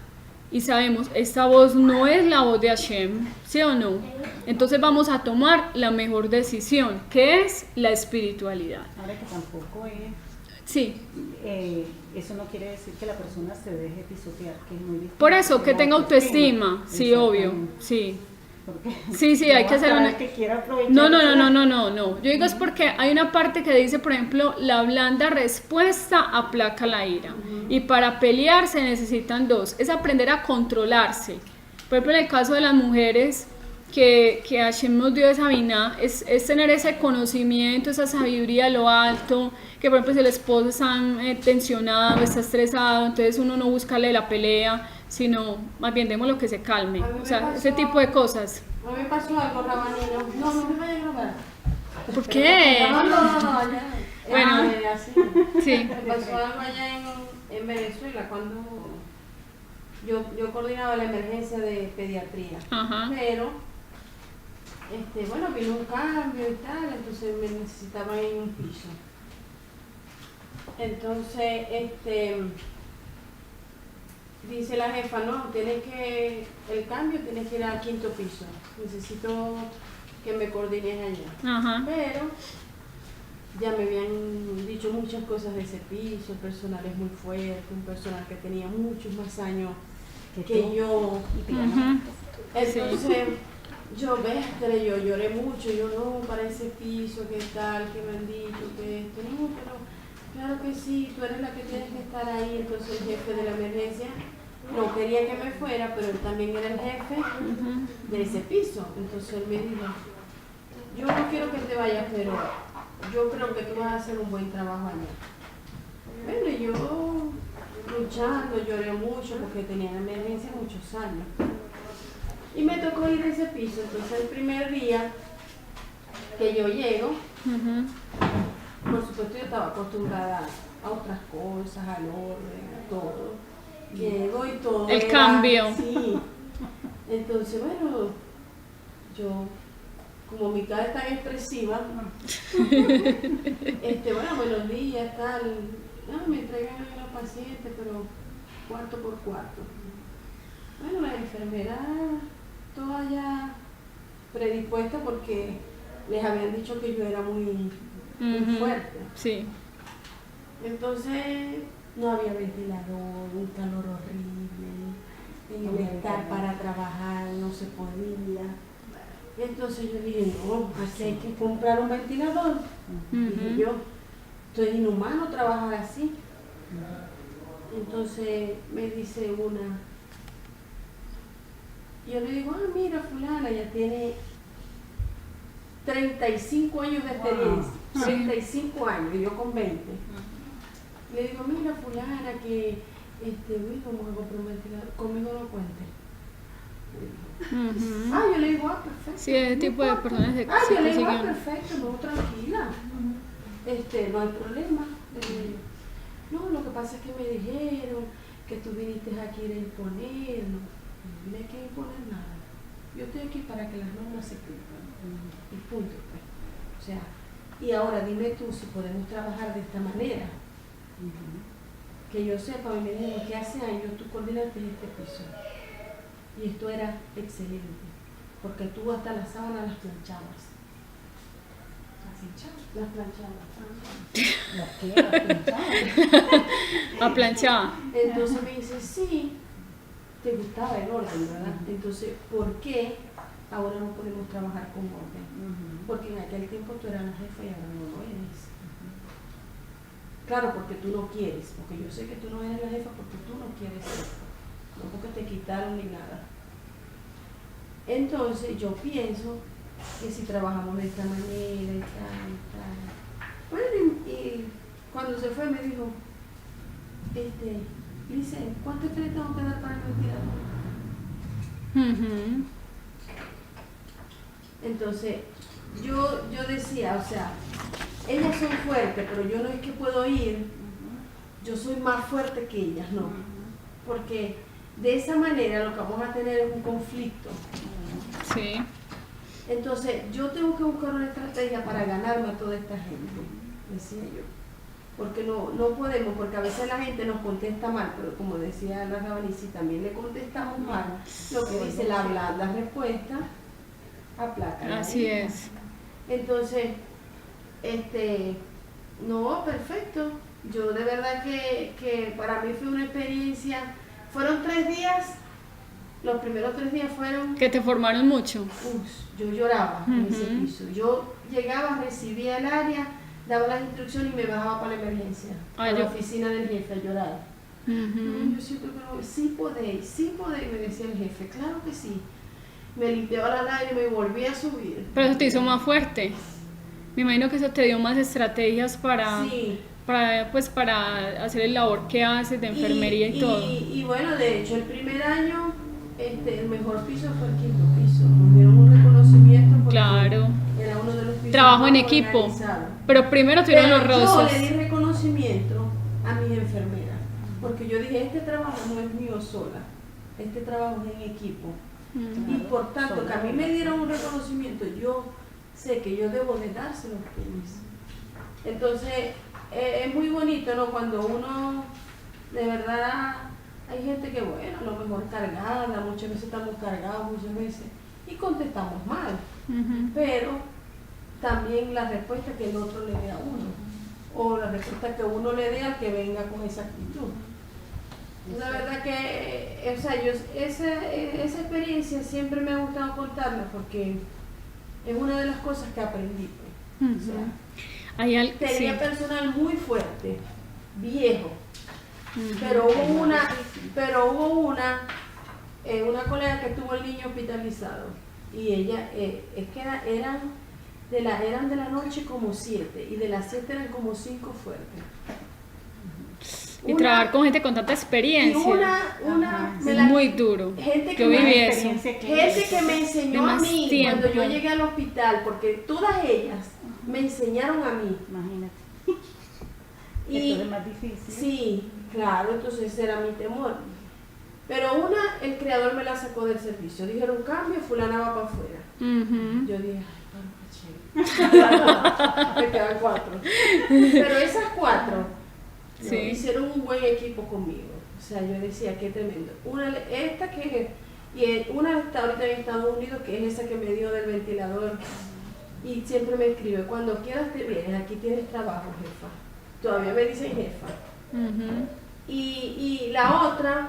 y sabemos, esta voz no es la voz de Hashem, ¿sí o no? Entonces vamos a tomar la mejor decisión, que es la espiritualidad. Ahora que tampoco es... Sí. Eso no quiere decir que la persona se deje pisotear, que es muy difícil. Por eso, que tenga autoestima, sí, obvio, sí. Sí, hay que hacer una... No. Yo digo es porque hay una parte que dice, por ejemplo, la blanda respuesta aplaca la ira. Y para pelear se necesitan dos. Es aprender a controlarse. Por ejemplo, en el caso de las mujeres, que Hashem nos dio esa biná, es tener ese conocimiento, esa sabiduría a lo alto, que por ejemplo si el esposo está tensionado, está estresado, entonces uno no buscarle la pelea, sino más bien demos lo que se calme, o sea, ese tipo de cosas. A mí me pasó algo, Rabanino. No me vayas a robar. ¿Por qué? No, Bueno, así. sí. Me pasó algo allá en Venezuela cuando yo coordinaba la emergencia de pediatría. Ajá. Pero, bueno, vino un cambio y tal, entonces me necesitaban en un piso. Entonces, dice la jefa, no, el cambio tiene que ir al 5º piso. Necesito que me coordines allá. Ajá. Pero ya me habían dicho muchas cosas de ese piso, el personal es muy fuerte, un personal que tenía muchos más años que yo. Ajá. Entonces, yo lloré mucho, yo no, para ese piso, qué tal, que me han dicho, que esto, no, pero claro que sí, tú eres la que tienes que estar ahí. Entonces el jefe de la emergencia no quería que me fuera, pero él también era el jefe de ese piso. Entonces él me dijo, yo no quiero que te vayas, pero yo creo que tú vas a hacer un buen trabajo allá. Bueno, y yo luchando, lloré mucho porque tenía la emergencia muchos años. Y me tocó ir a ese piso. Entonces el primer día que yo llego, por supuesto yo estaba acostumbrada a otras cosas, al orden, a todo. Llego y todo. El cambio. Sí. Entonces, bueno, yo, como mi cara es tan expresiva, bueno, buenos días, tal. Me entregan a los pacientes, pero cuarto por cuarto. Bueno, la enfermera toda ya predispuesta porque les habían dicho que yo era muy fuerte. Sí. Entonces no había ventilador, un calor horrible, en el estar para trabajar no se podía. Entonces yo dije, no, así hay que comprar un ventilador. Dije yo, estoy inhumano trabajar así. Entonces me dice una, yo le digo, mira, fulana ya tiene 35 años de experiencia, 35 años, y yo con 20. Le digo, mira, fulana, que vamos a comprar un ventilador, conmigo no cuente. Yo le digo, perfecto. Sí, ese tipo de personas se yo le digo, consiguen. perfecto, no, tranquila. No hay problema. No, lo que pasa es que me dijeron que tú viniste aquí a imponer. No hay que imponer nada. Yo estoy aquí para que las normas se cumplan. Y punto, pues. O sea, y ahora dime tú si podemos trabajar de esta manera. Que yo sepa, me dijeron que hace años tú coordinaste este piso. Y esto era excelente. Porque tú hasta las sábanas las planchabas. Las planchadas. ¿Las qué? ¿Las pintadas? A planchada. Entonces me dice, sí, te gustaba el orden, ¿verdad? Entonces, ¿por qué ahora no podemos trabajar con orden? Porque en aquel tiempo tú eras la jefa y ahora no lo eres. Claro, porque tú no quieres, porque yo sé que tú no eres la jefa porque tú no quieres ser, no porque te quitaron ni nada. Entonces yo pienso que si trabajamos de esta manera y tal y tal. Bueno, y cuando se fue me dijo, dice, ¿cuánto es que le tengo que dar para el ventilador? Ujú. Entonces yo decía, o sea, ellas son fuertes, pero yo no es que puedo ir, yo soy más fuerte que ellas, no. Porque de esa manera lo que vamos a tener es un conflicto. Sí. Entonces yo tengo que buscar una estrategia para ganarme a toda esta gente, decía yo. Porque no podemos, porque a veces la gente nos contesta mal, pero como decía la Rabanici, también le contestamos mal. Lo que dice la blanda respuesta aplaca la Así herida. es. Entonces, no, perfecto. Yo de verdad que para mí fue una experiencia. Fueron 3 días, los primeros 3 días fueron, Que te formaron mucho. yo lloraba en ese Ujú. piso. Yo llegaba, recibía el área, daba las instrucciones y me bajaba para la emergencia, Ah, a la yo- oficina del jefe a llorar. Ujú. Yo siento que no, sí podéis, me decía el jefe, claro que sí. Me limpiaba la lágrima y volví a subir. Pero eso te hizo más fuerte. Me imagino que eso te dio más estrategias Sí. para hacer el labor que haces de enfermería y todo. Y bueno, de hecho, el primer año, el mejor piso fue el 5.º piso. Nos dieron un reconocimiento porque Claro. era uno de los pisos Trabajo en más equipo. organizados. Pero primero tuvieron Pero los yo rosas. le di reconocimiento a mis enfermeras, porque yo dije, este trabajo no es mío sola, este trabajo es en equipo. Y por tanto, que a mí me dieron un reconocimiento, yo sé que yo debo de dárselo a ustedes. Entonces, es muy bonito, ¿no? Cuando uno, de verdad, hay gente que, bueno, a lo mejor cargada, muchas veces estamos cargados, muchas veces, y contestamos mal, Ujú. pero también la respuesta que el otro le dé a uno, o la respuesta que uno le dé al que venga con esa actitud. La verdad que, o sea, esa experiencia siempre me ha gustado contarla porque es una de las cosas que aprendí. Pues. O sea, Hay al- tenía sí. personal muy fuerte, viejo, Ujú. pero hubo una colega que tuvo el niño hospitalizado y ella, es que eran de la noche como 7 y de las 7 eran como 5 fuertes. Y trabajar con gente con tanta Y experiencia. Ajá, me Es la- muy duro. gente que Yo me- viví Una eso. experiencia que- Gente que me enseñó De a más mí tiempo. cuando yo llegué al hospital, porque todas ellas me enseñaron a mí. Imagínate. Y Esto es más difícil. sí, claro, entonces ese era mi temor. Pero el creador me la sacó del servicio. Dijeron, cambio, fulana va para afuera. Ujú. Yo dije, ay, qué chévere. Me quedan 4. Pero esas 4 Sí. hicieron un buen equipo conmigo. O sea, yo decía, qué tremendo. Una está ahorita en Estados Unidos, que es esa que me dio del ventilador. Y siempre me escribe, cuando quieras te vienes, aquí tienes trabajo, jefa. Todavía me dicen jefa. Ujú. Y la otra,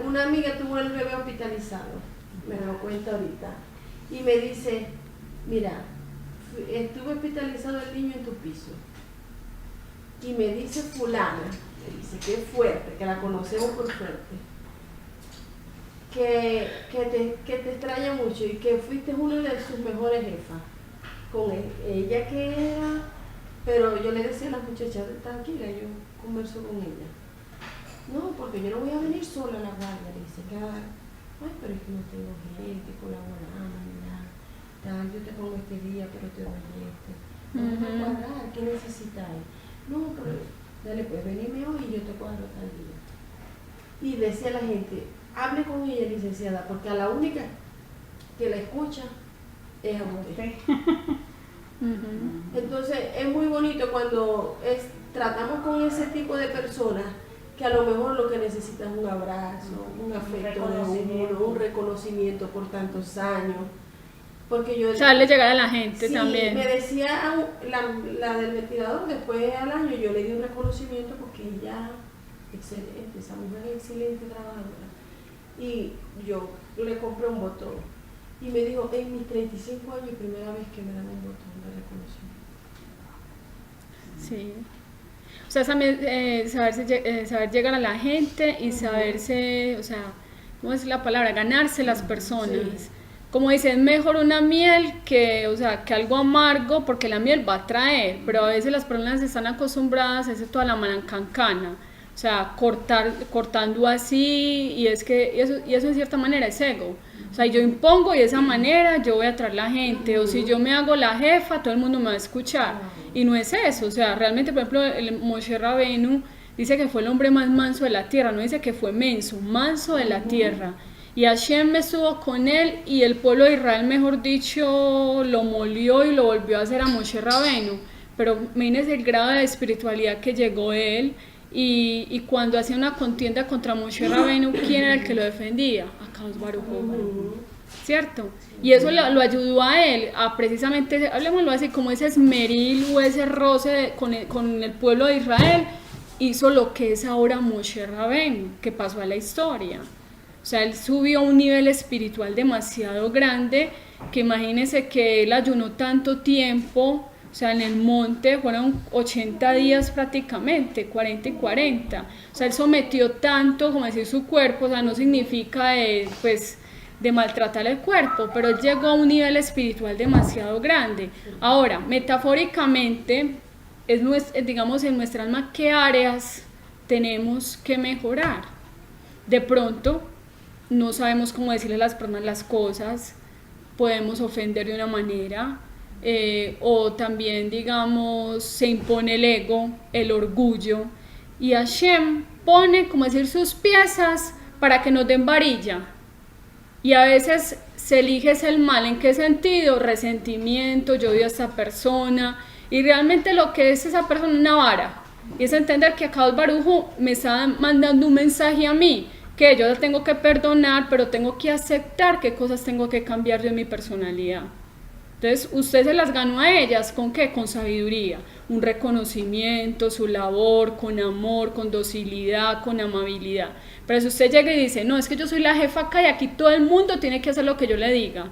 una amiga tuvo el bebé hospitalizado, me lo cuenta ahorita, y me dice, mira, estuve hospitalizado el niño en tu piso, y me dice fulana, me dice que es fuerte, que la conocemos por fuerte, que te extraña mucho y que fuiste una de sus mejores jefas, con ella que era, pero yo le decía a las muchachas, tranquila, yo converso con ella. No, porque yo no voy a venir sola a la guardia, le dice, ay, pero es que no tengo gente, colaboramos, nada, tal, yo te pongo este día, pero te doy este. Vamos a cuadrar, ¿qué necesitáis? No, pero dale, pues venime hoy y yo te cuadro tal día. Y decía a la gente, hable con ella, licenciada, porque a la única que la escucha es a usted. Ujú. Entonces es muy bonito cuando tratamos con ese tipo de personas que a lo mejor lo que necesita es un abrazo, un afecto de uno, un reconocimiento por tantos años. Porque yo... O sea, le llegar a la gente sí, también. me decía la del ventilador, después al año yo le di un reconocimiento porque ella, excelente, esa mujer es excelente trabajadora. Y yo le compré un botón. Y me dijo, en mis 35 años, primera vez que me dan un botón de reconocimiento. Sí. O sea, saber llegar a la gente y saberse, o sea, ¿cómo es la palabra? Ganarse las personas. Sí. Como dicen, es mejor una miel que, o sea, que algo amargo, porque la miel va a traer, pero a veces las personas están acostumbradas a hacer toda la malancancana, o sea, cortando así, y es que eso en cierta manera es ego. O sea, yo impongo y de esa manera yo voy a atraer la gente, o si yo me hago la jefa, todo el mundo me va a escuchar. Y no es eso, o sea, realmente, por ejemplo, el Moshe Rabenu dice que fue el hombre más manso de la tierra, no dice que fue menso, manso de la tierra. Y Hashem estuvo con él y el pueblo de Israel, mejor dicho, lo molió y lo volvió a hacer a Moshe Rabenu. Pero imagínense el grado de espiritualidad que llegó él. Y cuando hacía una contienda contra Moshe Rabenu, ¿quién era el que lo defendía? Akadosh Baruj Hu, ¿cierto? Y eso lo ayudó a él a precisamente, hablemoslo así, como ese esmeril o ese roce con el pueblo de Israel, hizo lo que es ahora Moshe Rabenu, que pasó a la historia. O sea, él subió a un nivel espiritual demasiado grande, que imagínense que él ayunó tanto tiempo, o sea, en el monte fueron 80 días prácticamente, 40 y 40. O sea, él sometió tanto, como decir, su cuerpo, o sea, no significa pues de maltratar el cuerpo, pero él llegó a un nivel espiritual demasiado grande. Ahora, metafóricamente, digamos, en nuestra alma, ¿qué áreas tenemos que mejorar? De pronto, no sabemos cómo decirle a las personas las cosas, podemos ofender de una manera, o también, digamos, se impone el ego, el orgullo, y Hashem pone, como decir, sus piezas para que nos den varilla, y a veces se elige el mal. ¿En qué sentido? Resentimiento, yo odio a esta persona, y realmente lo que es esa persona es una vara, y es entender que Akadosh Baruj Hu me está mandando un mensaje a mí, que yo la tengo que perdonar, pero tengo que aceptar qué cosas tengo que cambiar yo en mi personalidad. Entonces, usted se las ganó a ellas, ¿con qué? Con sabiduría, un reconocimiento, su labor, con amor, con docilidad, con amabilidad. Pero si usted llega y dice, no, es que yo soy la jefa acá y aquí todo el mundo tiene que hacer lo que yo le diga,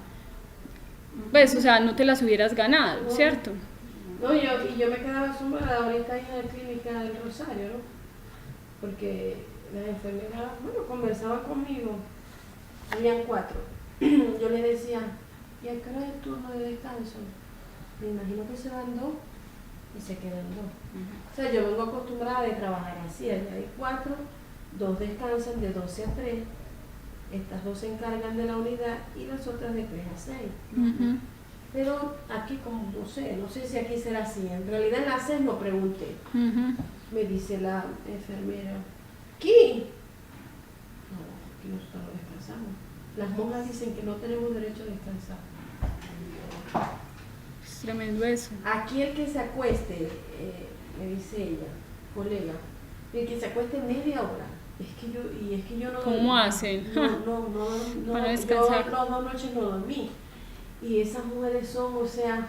pues, o sea, no te las hubieras ganado, No. ¿cierto? No, yo me quedaba asombrada ahorita ahí en la clínica del Rosario, ¿no? Porque las enfermeras, bueno, conversaban conmigo, habían 4. Yo les decía, ¿y a qué hora es el turno de descanso? Me imagino que se van 2 y se quedan 2. O sea, yo vengo acostumbrada de trabajar así, allá hay 4, 2 descansan de 12 a 3, estas 2 se encargan de la unidad y las otras de 3 a 6. Pero aquí, como no sé si aquí será así, en realidad en la CES no pregunté. Me dice la enfermera, ¿qué? No, aquí nosotros no descansamos. Las monjas dicen que no tenemos derecho a descansar. Es tremendo eso. Aquí el que se acueste, me dice ella, colega, el que se acueste media hora. Es que yo no... ¿Cómo hacen? No, Para descansar. yo las 2 noches no dormí. Y esas mujeres son, o sea,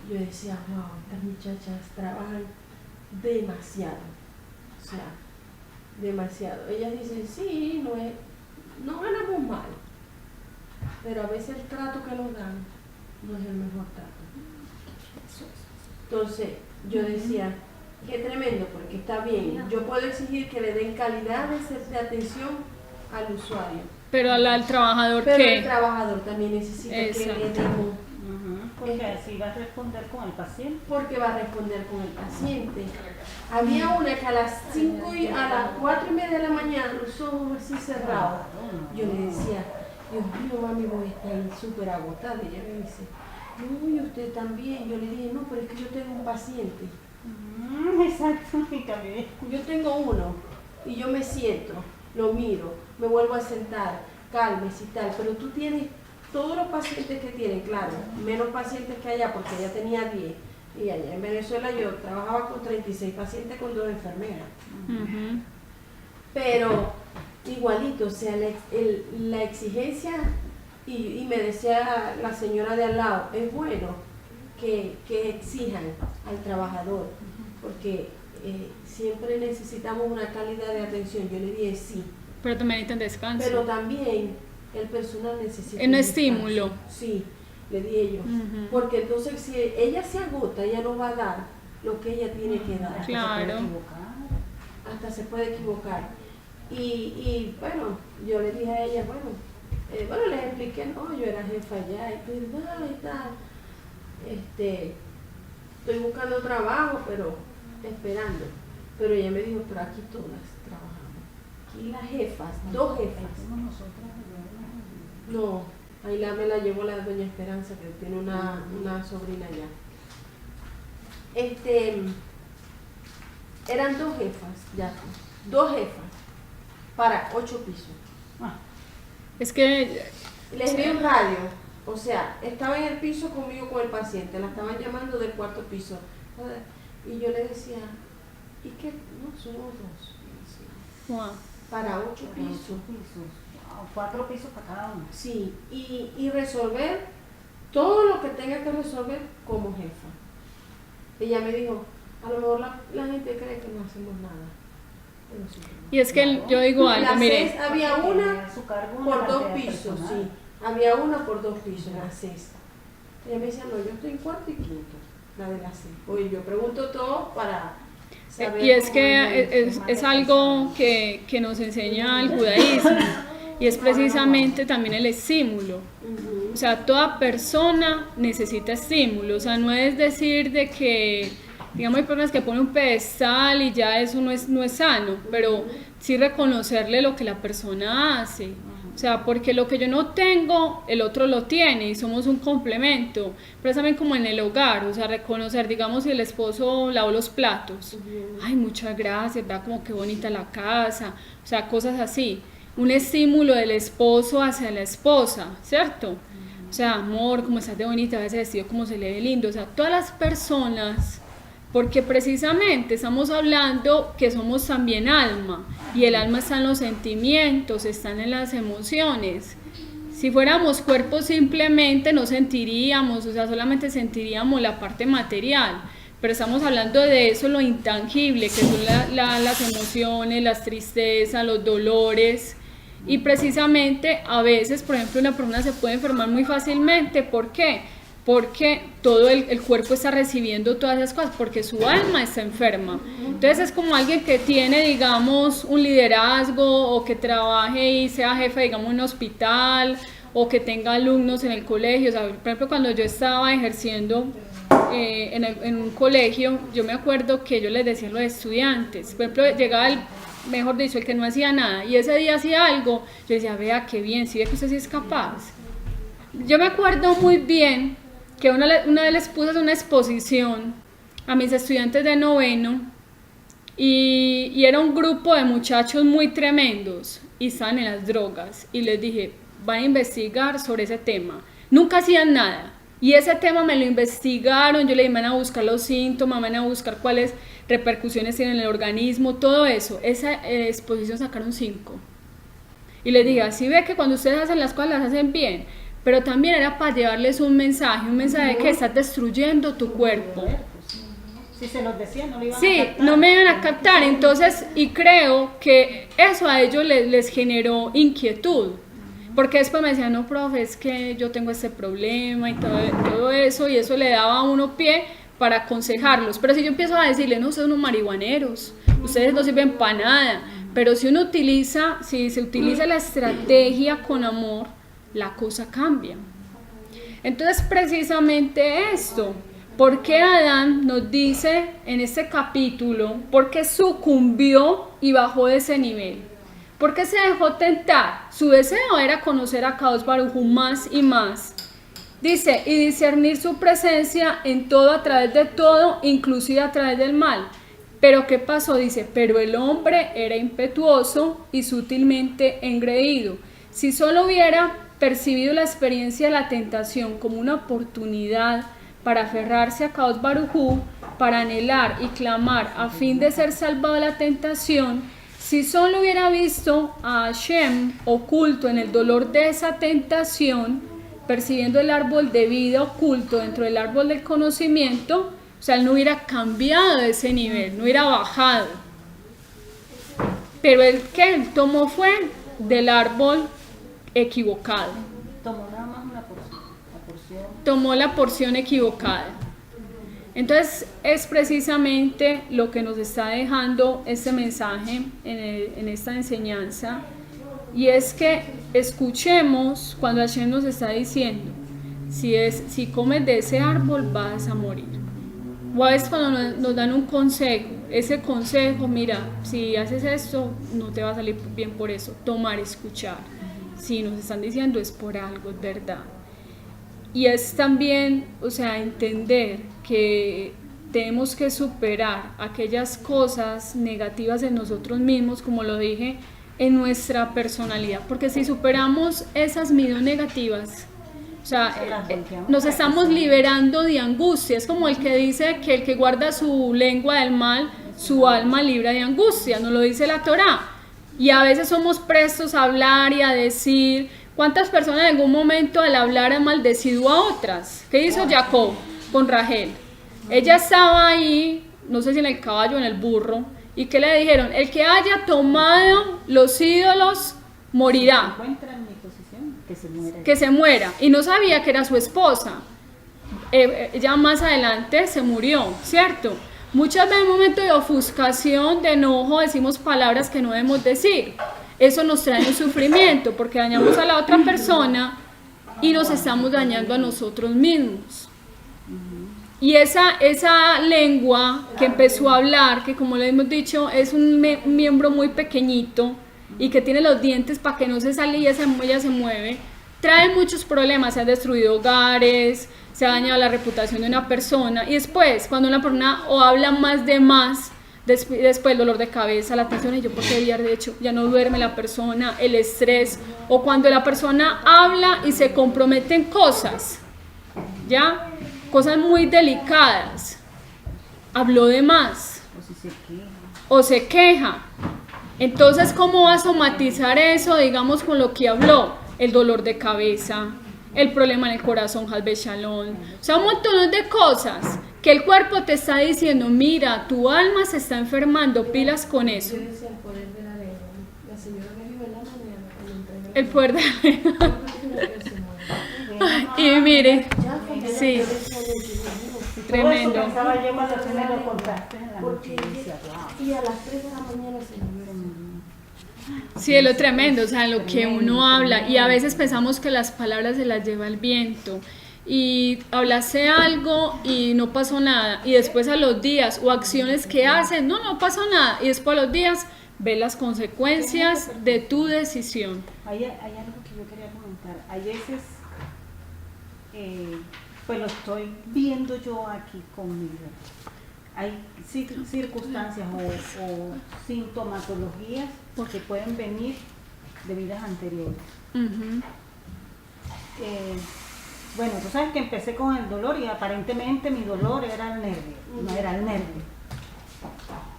yo decía, wow, estas muchachas trabajan demasiado. O sea, demasiado. Ellas dicen, sí, no ganamos mal, pero a veces el trato que nos dan no es el mejor trato. Entonces, yo decía, qué tremendo, porque está bien, yo puedo exigir que le den calidad de atención al usuario. Pero al trabajador, Pero ¿qué? el trabajador también necesita que le demos. Porque así va a responder con el paciente. Porque va a responder con el paciente. Había una que a las 4 y media de la mañana, los ojos así cerrados, yo le decía, Dios mío, mami, vos estás súper agotada. Y ella me dice, no, y usted también. Yo le dije, no, pero es que yo tengo un paciente. Exacto, y también. Yo tengo uno y yo me siento, lo miro, me vuelvo a sentar, cálmese y tal, pero tú tienes todos los pacientes que tienen, claro, menos pacientes que allá, porque ella tenía 10, y allá en Venezuela yo trabajaba con 36 pacientes con 2 enfermeras. Pero igualito, o sea, la exigencia y me decía la señora de al lado, es bueno que exijan al trabajador, porque siempre necesitamos una calidad de atención. Yo le dije sí. Pero también necesitan descanso. Pero también el personal necesita un estímulo. Sí, le dije yo. Porque entonces si ella se agota, ella no va a dar lo que ella tiene que dar. Claro. Hasta se puede equivocar. Y bueno, yo le dije a ella, bueno, les expliqué, no, yo era jefa allá y tal. Estoy buscando trabajo, pero esperando. Pero ella me dijo, pero aquí todas trabajamos. Aquí las jefas, 2 jefas. No, ahí me la llevó la doña Esperanza, que tiene una sobrina allá. Eran 2 jefas, ya, 2 jefas para 8 pisos. Es que Les di un radio, o sea, estaba en el piso conmigo con el paciente, la estaban llamando del 4º piso. Y yo le decía, ¿y qué? No, somos 2. wow. Para 8 pisos. 4 pisos para cada uno. Sí, y resolver todo lo que tenga que resolver como jefa. Ella me dijo, a lo mejor la gente cree que no hacemos nada. Pero sí, Y es que yo digo algo, en la mire. CES había una Su cargo, una por 2 cantidad de pisos, personal. sí. Había una por 2 pisos en la CES. Ella me decía, no, yo estoy en 4º y 5º, la de la CES. Oye, yo pregunto todo para saber. Y es cómo que es algo que nos enseña el judaísmo, y es precisamente también el estímulo. O sea, toda persona necesita estímulo. O sea, no es decir de que, digamos, hay personas que ponen un pedestal y ya eso no es sano, pero sí reconocerle lo que la persona hace. O sea, porque lo que yo no tengo, el otro lo tiene y somos un complemento. Pero también como en el hogar, o sea, reconocer, digamos, si el esposo lavó los platos. Ay, muchas gracias, vea como qué bonita la casa. O sea, cosas así. Un estímulo del esposo hacia la esposa, ¿cierto? O sea, amor, como estás de bonita, ese vestido, como se le ve lindo. O sea, todas las personas, porque precisamente estamos hablando que somos también alma, y el alma está en los sentimientos, están en las emociones. Si fuéramos cuerpos simplemente no sentiríamos, o sea, solamente sentiríamos la parte material, pero estamos hablando de eso, lo intangible, que son las emociones, las tristezas, los dolores. Y precisamente a veces, por ejemplo, una persona se puede enfermar muy fácilmente. ¿Por qué? Porque todo el cuerpo está recibiendo todas esas cosas, porque su alma está enferma. Entonces es como alguien que tiene, digamos, un liderazgo, o que trabaje y sea jefe, digamos, en un hospital, o que tenga alumnos en el colegio. O sea, por ejemplo, cuando yo estaba ejerciendo en un colegio, yo me acuerdo que yo les decía a los estudiantes, por ejemplo, llegaba mejor dicho, el que no hacía nada, y ese día hacía algo, yo decía, vea qué bien, si ve que usted sí es capaz. Yo me acuerdo muy bien que una vez les puse una exposición a mis estudiantes de 9º, y era un grupo de muchachos muy tremendos y estaban en las drogas, y les dije, van a investigar sobre ese tema. Nunca hacían nada, y ese tema me lo investigaron. Yo le dije, van a buscar los síntomas, van a buscar cuáles repercusiones tiene en el organismo, todo eso. Esa exposición sacaron 5. Y les dije, así ve que cuando ustedes hacen las cosas las hacen bien, pero también era para llevarles un mensaje de que estás destruyendo tu cuerpo. Si se los decía, no lo iban a Sí, captar. no me iban a captar. Entonces, y creo que eso a ellos les generó inquietud, porque después me decían, no, profe, es que yo tengo este problema y todo eso, y eso le daba a uno pie para aconsejarlos. Pero si yo empiezo a decirle, no, ustedes son unos marihuaneros, ustedes no sirven para nada, pero si se utiliza la estrategia con amor, la cosa cambia. Entonces, precisamente esto, ¿por qué Adán nos dice en este capítulo, por qué sucumbió y bajó de ese nivel? ¿Por qué se dejó tentar? Su deseo era conocer a Kadosh Baruj Hu más y más. Dice, y discernir su presencia en todo, a través de todo, inclusive a través del mal. Pero ¿qué pasó? Dice, pero el hombre era impetuoso y sutilmente engreído. Si solo hubiera percibido la experiencia de la tentación como una oportunidad para aferrarse a Kadosh Baruj Hu, para anhelar y clamar a fin de ser salvado de la tentación, Si solo hubiera visto a Hashem oculto en el dolor de esa tentación, percibiendo el árbol de vida oculto dentro del árbol del conocimiento, o sea, él no hubiera cambiado de ese nivel, no hubiera bajado. Pero el que él tomó fue del árbol equivocado. Tomó nada más una porción, Tomó la porción equivocada. Entonces es precisamente lo que nos está dejando este mensaje en esta enseñanza, y es que escuchemos cuando Hashem nos está diciendo, si comes de ese árbol vas a morir. O a veces cuando nos dan un consejo, ese consejo, mira, si haces esto no te va a salir bien por eso, tomar, escuchar. Si nos están diciendo es por algo, es verdad. Y es también, o sea, entender que tenemos que superar aquellas cosas negativas en nosotros mismos, como lo dije, en nuestra personalidad, porque si superamos esas midos negativas, o sea, nos estamos liberando de angustia. Es como el que dice que el que guarda su lengua del mal, su alma libra de angustia, nos lo dice la Torá. Y a veces somos prestos a hablar y a decir. ¿Cuántas personas en algún momento al hablar han maldecido a otras? ¿Qué hizo Jacob con Rachel? Ella estaba ahí, no sé si en el caballo o en el burro, y ¿qué le dijeron? El que haya tomado los ídolos morirá. Que se muera. Y no sabía que era su esposa. Ella más adelante se murió, ¿cierto? Muchas veces en momentos de ofuscación, de enojo, decimos palabras que no debemos decir. Eso nos trae un sufrimiento porque dañamos a la otra persona y nos estamos dañando a nosotros mismos. Y esa lengua que empezó a hablar, que como le hemos dicho es un miembro muy pequeñito y que tiene los dientes para que no se salga y ella se mueve, trae muchos problemas. Se han destruido hogares, se ha dañado la reputación de una persona, y después cuando una persona o habla más de más, después el dolor de cabeza, la tensión, y yo porque había de hecho ya no duerme la persona, el estrés, o cuando la persona habla y se compromete en cosas, ya, cosas muy delicadas, habló de más, o se queja. Entonces, ¿cómo va a somatizar eso, digamos, con lo que habló? El dolor de cabeza, el problema en el corazón, Halbe Shalom, o sea, un montón de cosas que el cuerpo te está diciendo, mira, tu alma se está enfermando, pilas con eso. Yo decía el poder de la lengua. La señora me dijo en la mañana cuando entregué El poder de la lengua. Y mire, sí, tremendo. Y a las 3 de la mañana se me Sí, es lo tremendo, o sea, lo que uno habla, y a veces pensamos que las palabras se las lleva el viento, y hablaste algo y no pasó nada, y después a los días, o acciones que hacen, no pasó nada, y después a los días ves las consecuencias de tu decisión. Hay algo que yo quería comentar. Hay veces, pues lo estoy viendo yo aquí conmigo. Hay circunstancias o sintomatologías que pueden venir de vidas anteriores. Bueno, tú sabes que empecé con el dolor y aparentemente mi dolor era el nervio, no era el nervio.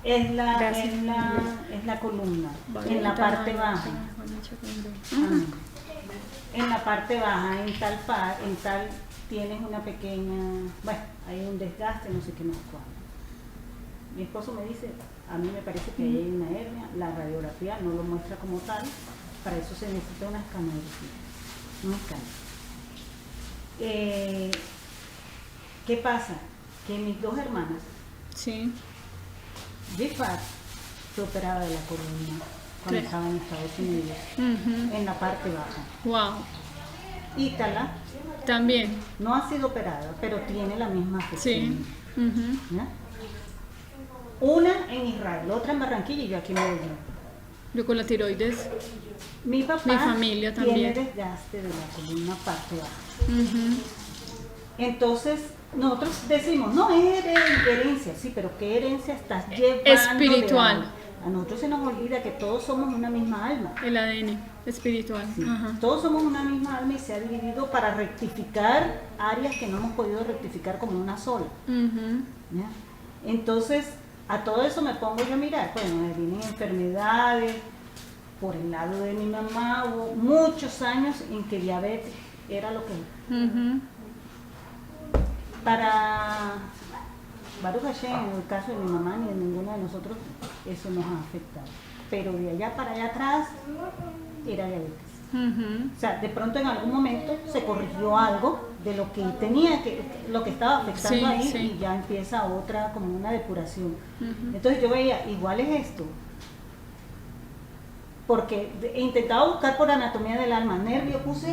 Es la columna, en la parte baja. En la parte baja, en tal tienes una pequeña, bueno, hay un desgaste, no sé qué más cuál. Mi esposo me dice, a mí me parece que hay una hernia, la radiografía no lo muestra como tal, para eso se necesita una escanografía, un escáner. ¿Qué pasa? Que mis dos hermanas, Sí. Jifat se operaba de la columna cuando estaba en Estados Unidos, en la parte baja. Wow. Ítala También. no ha sido operada, pero tiene la misma afección. Sí. ¿Ya? Una en Israel, otra en Barranquilla y yo aquí en Medellín. Yo con la tiroides. Mi papá Mi familia también. tiene desgaste de la columna parte baja. Entonces, nosotros decimos, no, es herencia, sí, pero ¿qué herencia estás llevando? Espiritual. A nosotros se nos olvida que todos somos una misma alma. El ADN espiritual. Sí. Ajá. Todos somos una misma alma y se ha dividido para rectificar áreas que no hemos podido rectificar como una sola. ¿Ya? Entonces, A todo eso me pongo yo a mirar, bueno, me vienen enfermedades, por el lado de mi mamá hubo muchos años en que diabetes era lo que era. Ujú. Para Baruch Hashem, en el caso de mi mamá ni de ninguno de nosotros, eso nos ha afectado. Pero de allá para allá atrás era diabetes. Ujú. O sea, de pronto en algún momento se corrigió algo de lo que tenía que, lo que estaba afectando Sí, ahí sí. y ya empieza otra, como una depuración. Ujú. Entonces yo veía, igual es esto. Porque he intentado buscar por anatomía del alma, nervio, puse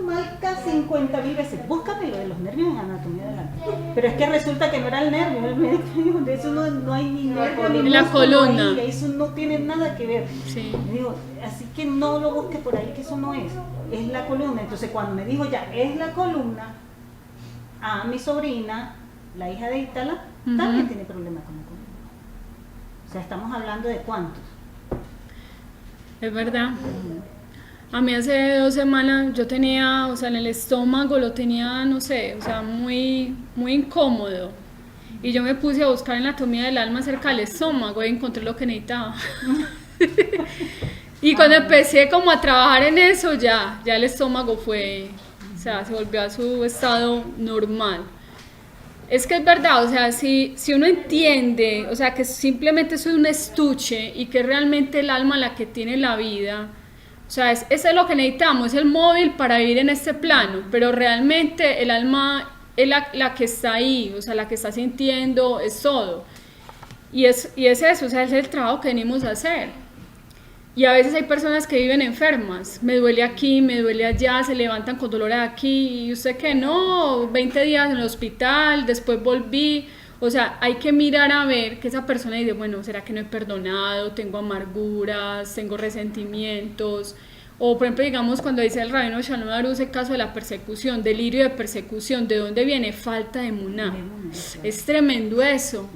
Malca 50.000 veces, búscame lo de los nervios en anatomía del alma. Pero es que resulta que no era el nervio, el médico dijo, de eso no hay ni nervio ni La músculo columna. ahí, eso no tiene nada que ver. Sí. Digo, así que no lo busques por ahí, que eso no es la columna. Entonces cuando me dijo ya, es la columna, a mi sobrina, la hija de Ítala, Ujú. también tiene problemas con la columna. O sea, estamos hablando de cuántos. Es verdad. A mí hace 2 semanas yo tenía, o sea, en el estómago lo tenía, no sé, o sea, muy, muy incómodo. Y yo me puse a buscar en la anatomía del alma acerca del estómago y encontré lo que necesitaba. Y cuando empecé como a trabajar en eso, ya el estómago fue, o sea, se volvió a su estado normal. Es que es verdad, o sea, si uno entiende, o sea, que simplemente eso es un estuche y que realmente el alma la que tiene la vida, o sea, eso es lo que necesitamos, es el móvil para vivir en este plano, pero realmente el alma es la que está ahí, o sea, la que está sintiendo, es todo. Y es eso, o sea, es el trabajo que venimos a hacer. Y a veces hay personas que viven enfermas, me duele aquí, me duele allá, se levantan con dolor aquí, y usted que no, 20 días en el hospital, después volví. O sea, hay que mirar a ver que esa persona dice, bueno, ¿será que no he perdonado? Tengo amarguras, tengo resentimientos. O por ejemplo, digamos, cuando dice el rabino Shalom Arush, el caso de la persecución, delirio de persecución, ¿de dónde viene? Falta de emuná. Es tremendo eso.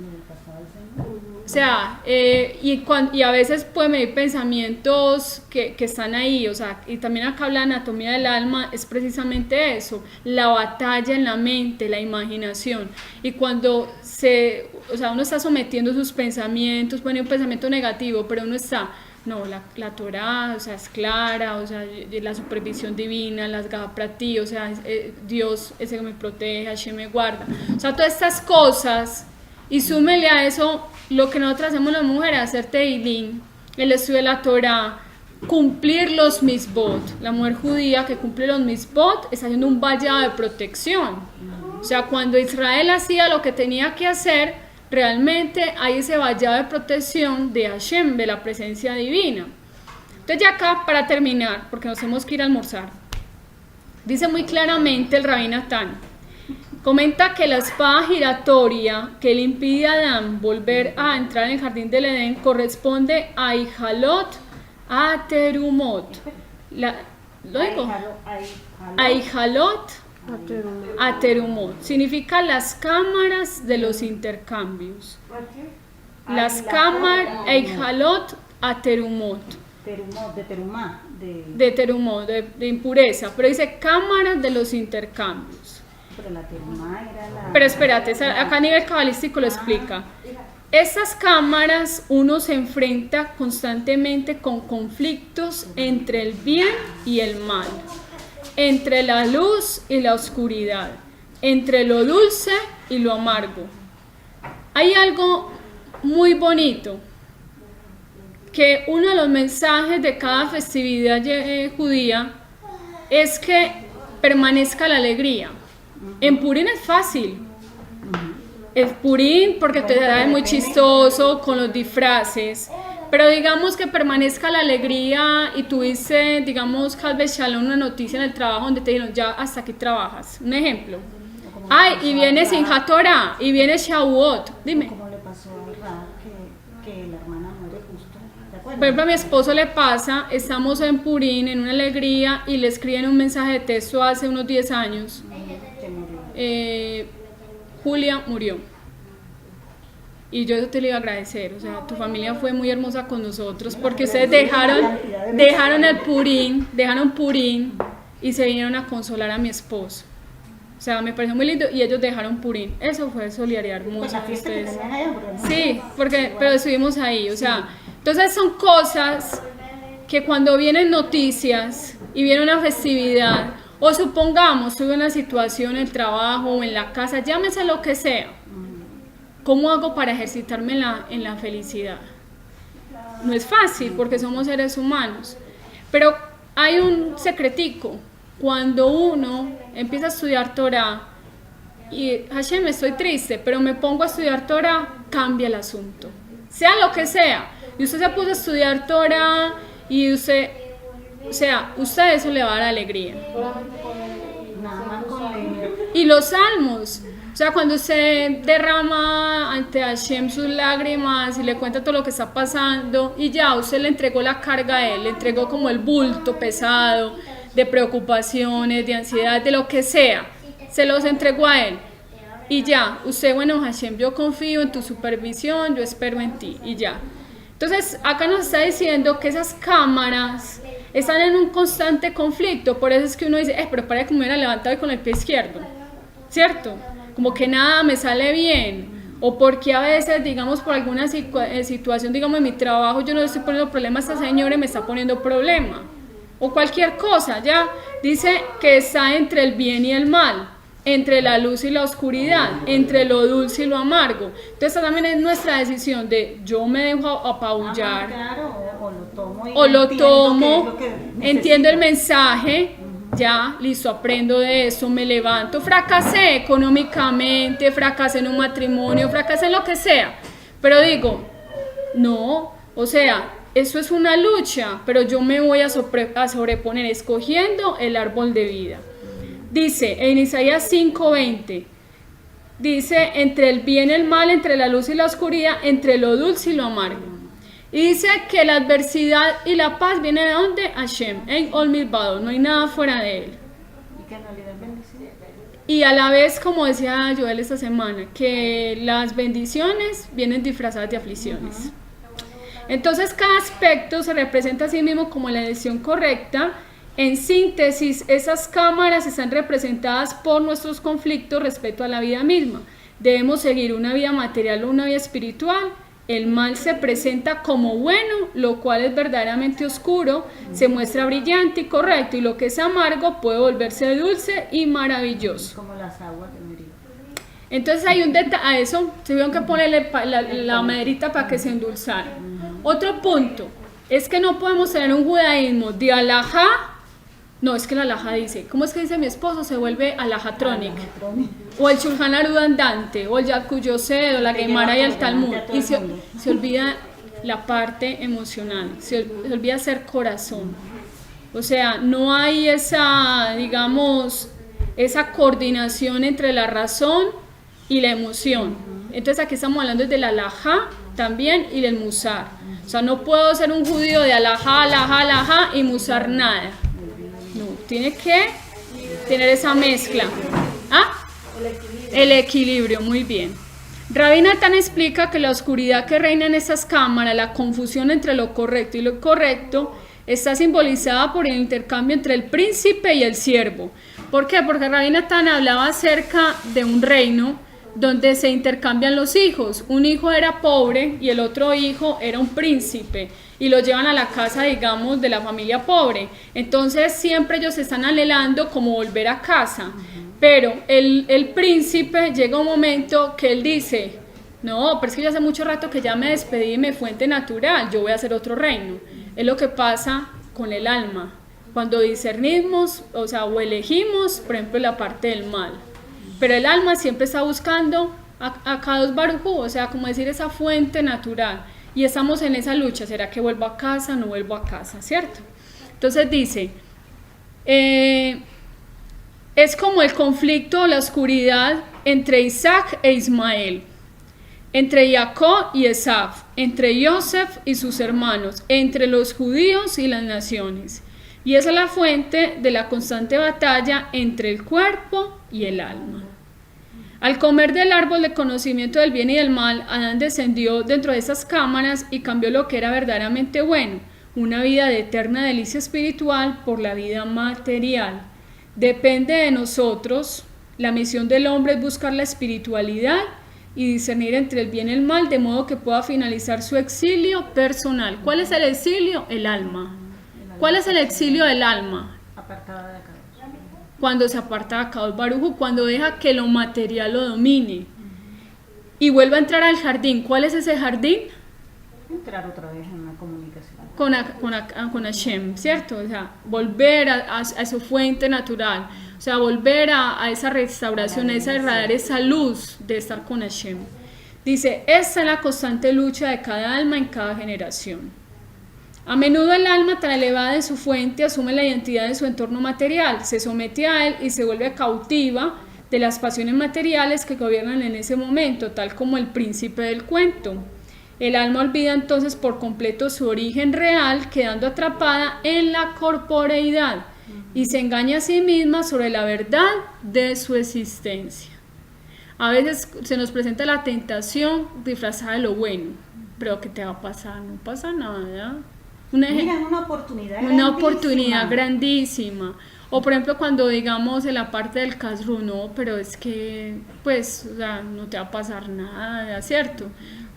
O sea, y a veces pueden venir pensamientos que están ahí, o sea, y también acá habla de anatomía del alma, es precisamente eso, la batalla en la mente, la imaginación, y cuando o sea, uno está sometiendo sus pensamientos, pone un pensamiento negativo, pero uno está, no, la Torá, o sea, es clara, o sea, la supervisión divina, las Gafratí, o sea, Dios es el que me protege, Hashem me guarda, o sea, todas estas cosas. Y súmele a eso lo que nosotros hacemos las mujeres, hacer teilín, el estudio de la Torah, cumplir los misbot. La mujer judía que cumple los misbot está haciendo un vallado de protección. O sea, cuando Israel hacía lo que tenía que hacer, realmente hay ese vallado de protección de Hashem, de la presencia divina. Entonces ya acá, para terminar, porque nos tenemos que ir a almorzar, dice muy claramente el Rabí Natán, comenta que la espada giratoria que le impide a Adán volver a entrar en el jardín del Edén corresponde a Ijalot Aterumot. ¿Lo digo? A Ijalot Aterumot. Significa las cámaras de los intercambios. Las cámaras Ijalot Aterumot. De terumá. De terumot, de impureza. Pero dice cámaras de los intercambios. Pero la terumá era la... Pero espérate, acá a nivel cabalístico lo explica. Estas cámaras uno se enfrenta constantemente con conflictos entre el bien y el mal, entre la luz y la oscuridad, entre lo dulce y lo amargo. Hay algo muy bonito, que uno de los mensajes de cada festividad judía es que permanezca la alegría. En Purín es fácil. El Purín, porque te da muy chistoso con los disfraces. Pero digamos que permanezca la alegría y tuviste, digamos, Calve Shalom, una noticia en el trabajo donde te dijeron, ya hasta aquí trabajas. Un ejemplo. Ay, y viene Simchat Torah, y viene Shavuot. Dime. ¿Cómo le pasó a Ra que la hermana muere justo? ¿Te acuerdas? Por ejemplo, a mi esposo le pasa, estamos en Purín, en una alegría, y le escriben un mensaje de texto hace unos 10 años. Julia murió. Y yo eso te lo iba a agradecer, o sea, tu familia fue muy hermosa con nosotros porque ustedes dejaron Purín y se vinieron a consolar a mi esposo. O sea, me pareció muy lindo y ellos dejaron Purín. Eso fue solidaridad hermosa. Pues la con fiesta que ustedes. tenían allá, porque no- Sí, pero estuvimos ahí, o sea, entonces son cosas que cuando vienen noticias y viene una festividad, o supongamos tuve una situación en el trabajo o en la casa, llámese lo que sea, ¿cómo hago para ejercitarme en la felicidad? No es fácil porque somos seres humanos, pero hay un secretico, cuando uno empieza a estudiar Torah, y Hashem, estoy triste, pero me pongo a estudiar Torah, cambia el asunto. Sea lo que sea. Y usted se puso a estudiar Torah y usted, o sea, usted eso le va a dar alegría. Nada más con leña. Y los salmos, o sea, cuando usted derrama ante Hashem sus lágrimas y le cuenta todo lo que está pasando y ya, usted le entregó la carga a él, le entregó como el bulto pesado de preocupaciones, de ansiedad, de lo que sea, se los entregó a él. Y ya, usted, bueno, Hashem, yo confío en tu supervisión, yo espero en ti, y ya. Entonces, acá nos está diciendo que esas cámaras están en un constante conflicto, por eso es que uno dice, pero para que me hubiera levantado y con el pie izquierdo, ¿cierto? Como que nada me sale bien, o porque a veces, digamos, por alguna situación, digamos, en mi trabajo, yo no le estoy poniendo problema a esta señora y me está poniendo problema, o cualquier cosa, ya, dice que está entre el bien y el mal, entre la luz y la oscuridad, entre lo dulce y lo amargo. Entonces también es nuestra decisión de yo me dejo apabullar, Claro, o lo tomo y o lo entiendo tomo, qué es lo que entiendo el necesito. mensaje, ya, listo, aprendo de eso, me levanto, fracasé económicamente, fracasé en un matrimonio, fracasé en lo que sea, pero digo, no, o sea, eso es una lucha, pero yo me voy a sobreponer escogiendo el árbol de vida. Dice en Isaías 5:20, dice, entre el bien y el mal, entre la luz y la oscuridad, entre lo dulce y lo amargo. Y dice que la adversidad y la paz viene de donde Hashem, en Ol Milvado, no hay nada fuera de él. Y que en realidad es bendición. Y a la vez, como decía Joel esta semana, que las bendiciones vienen disfrazadas de aflicciones. Entonces cada aspecto se representa a sí mismo como la elección correcta. En síntesis, esas cámaras están representadas por nuestros conflictos respecto a la vida misma. Debemos seguir una vida material o una vida espiritual. El mal se presenta como bueno, lo cual es verdaderamente oscuro, se muestra brillante y correcto, y lo que es amargo puede volverse dulce y maravilloso. Como las aguas de Merida. Entonces hay un detalle, a eso tuvieron que ponerle la maderita para que se endulzara. Otro punto, es que no podemos tener un judaísmo de alajá. No, es que la alajá dice, ¿cómo es que dice mi esposo? Se vuelve alajatronic, o el Shulchan Aruch andante, o el Yad Yosed, o la Gemara y el Talmud, y se olvida la parte emocional, se olvida ser corazón. O sea, no hay esa, digamos, esa coordinación entre la razón y la emoción. Entonces aquí estamos hablando de la alajá también y del musar. O sea, no puedo ser un judío de alajá, alajá, alajá y musar nada. No, tiene que tener esa mezcla. ¿Ah? El equilibrio, muy bien. Rabbi Natán explica que la oscuridad que reina en estas cámaras, la confusión entre lo correcto y lo incorrecto, está simbolizada por el intercambio entre el príncipe y el siervo. ¿Por qué? Porque Rabbi Natán hablaba acerca de un reino donde se intercambian los hijos. Un hijo era pobre y el otro hijo era un príncipe, y lo llevan a la casa, digamos, de la familia pobre. Entonces siempre ellos están anhelando como volver a casa, pero el príncipe llega un momento que él dice, no, pero es que ya hace mucho rato que ya me despedí y me fuente natural, yo voy a hacer otro reino. Es lo que pasa con el alma, cuando discernimos, o sea, o elegimos, por ejemplo, la parte del mal. Pero el alma siempre está buscando a Kadosh Baruj Hu, o sea, como decir, esa fuente natural. Y estamos en esa lucha, ¿será que vuelvo a casa? No vuelvo a casa, ¿cierto? Entonces dice, es como el conflicto o la oscuridad entre Isaac e Ismael, entre Jacob y Esaú, entre Yosef y sus hermanos, entre los judíos y las naciones. Y esa es la fuente de la constante batalla entre el cuerpo y el alma. Al comer del árbol de conocimiento del bien y del mal, Adán descendió dentro de esas cámaras y cambió lo que era verdaderamente bueno, una vida de eterna delicia espiritual por la vida material. Depende de nosotros La misión del hombre es buscar la espiritualidad y discernir entre el bien y el mal, de modo que pueda finalizar su exilio personal. ¿Cuál es el exilio? El alma. ¿Cuál es el exilio del alma? Apartada de acá. Cuando se aparta de Akadosh Baruj Hu, cuando deja que lo material lo domine y vuelve a entrar al jardín. ¿Cuál es ese jardín? Entrar otra vez en una comunicación. Con Hashem, ¿cierto? O sea, volver a su fuente natural, o sea, volver a esa restauración, a esa irradiar esa luz de estar con Hashem. Dice, esta es la constante lucha de cada alma en cada generación. A menudo el alma tan elevada en su fuente asume la identidad de su entorno material, se somete a él y se vuelve cautiva de las pasiones materiales que gobiernan en ese momento, tal como el príncipe del cuento. El alma olvida entonces por completo su origen real, quedando atrapada en la corporeidad y se engaña a sí misma sobre la verdad de su existencia. A veces se nos presenta la tentación disfrazada de lo bueno, pero ¿qué te va a pasar? No pasa nada. Mira, una oportunidad grandísima. O por ejemplo cuando digamos en la parte del Kasru, no, pero es que pues, o sea, no te va a pasar nada, ¿cierto?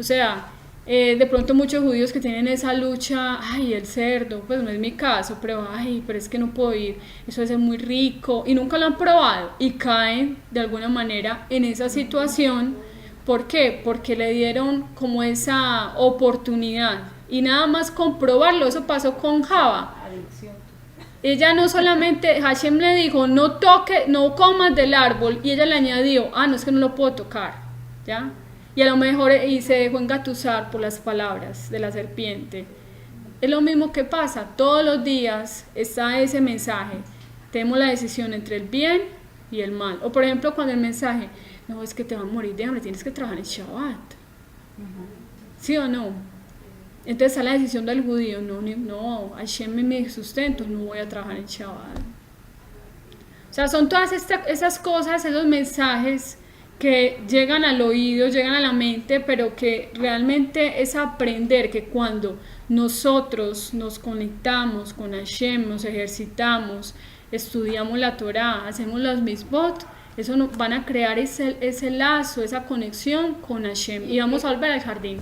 O sea, de pronto muchos judíos que tienen esa lucha, ay, el cerdo, pues no es mi caso, pero ay, pero es que no puedo ir, eso debe ser muy rico, y nunca lo han probado, y caen de alguna manera en esa situación. ¿Por qué? Porque le dieron como esa oportunidad, y nada más comprobarlo. Eso pasó con Java. Adicción. Ella no solamente, Hashem le dijo, no toque, no comas del árbol, y ella le añadió, no es que no lo puedo tocar, ¿ya? Y a lo mejor y se dejó engatusar por las palabras de la serpiente. Es lo mismo que pasa, todos los días está ese mensaje, tenemos la decisión entre el bien y el mal. O por ejemplo cuando el mensaje, no, es que te vas a morir de hambre, tienes que trabajar en Shabbat. ¿Sí o no? Entonces está la decisión del judío, no, Hashem es mi sustento, no voy a trabajar en Shabbat. O sea, son todas esas cosas, esos mensajes que llegan al oído, llegan a la mente, pero que realmente es aprender que cuando nosotros nos conectamos con Hashem, nos ejercitamos, estudiamos la Torah, hacemos las mitzvot, eso nos van a crear ese lazo, esa conexión con Hashem y vamos a volver al jardín.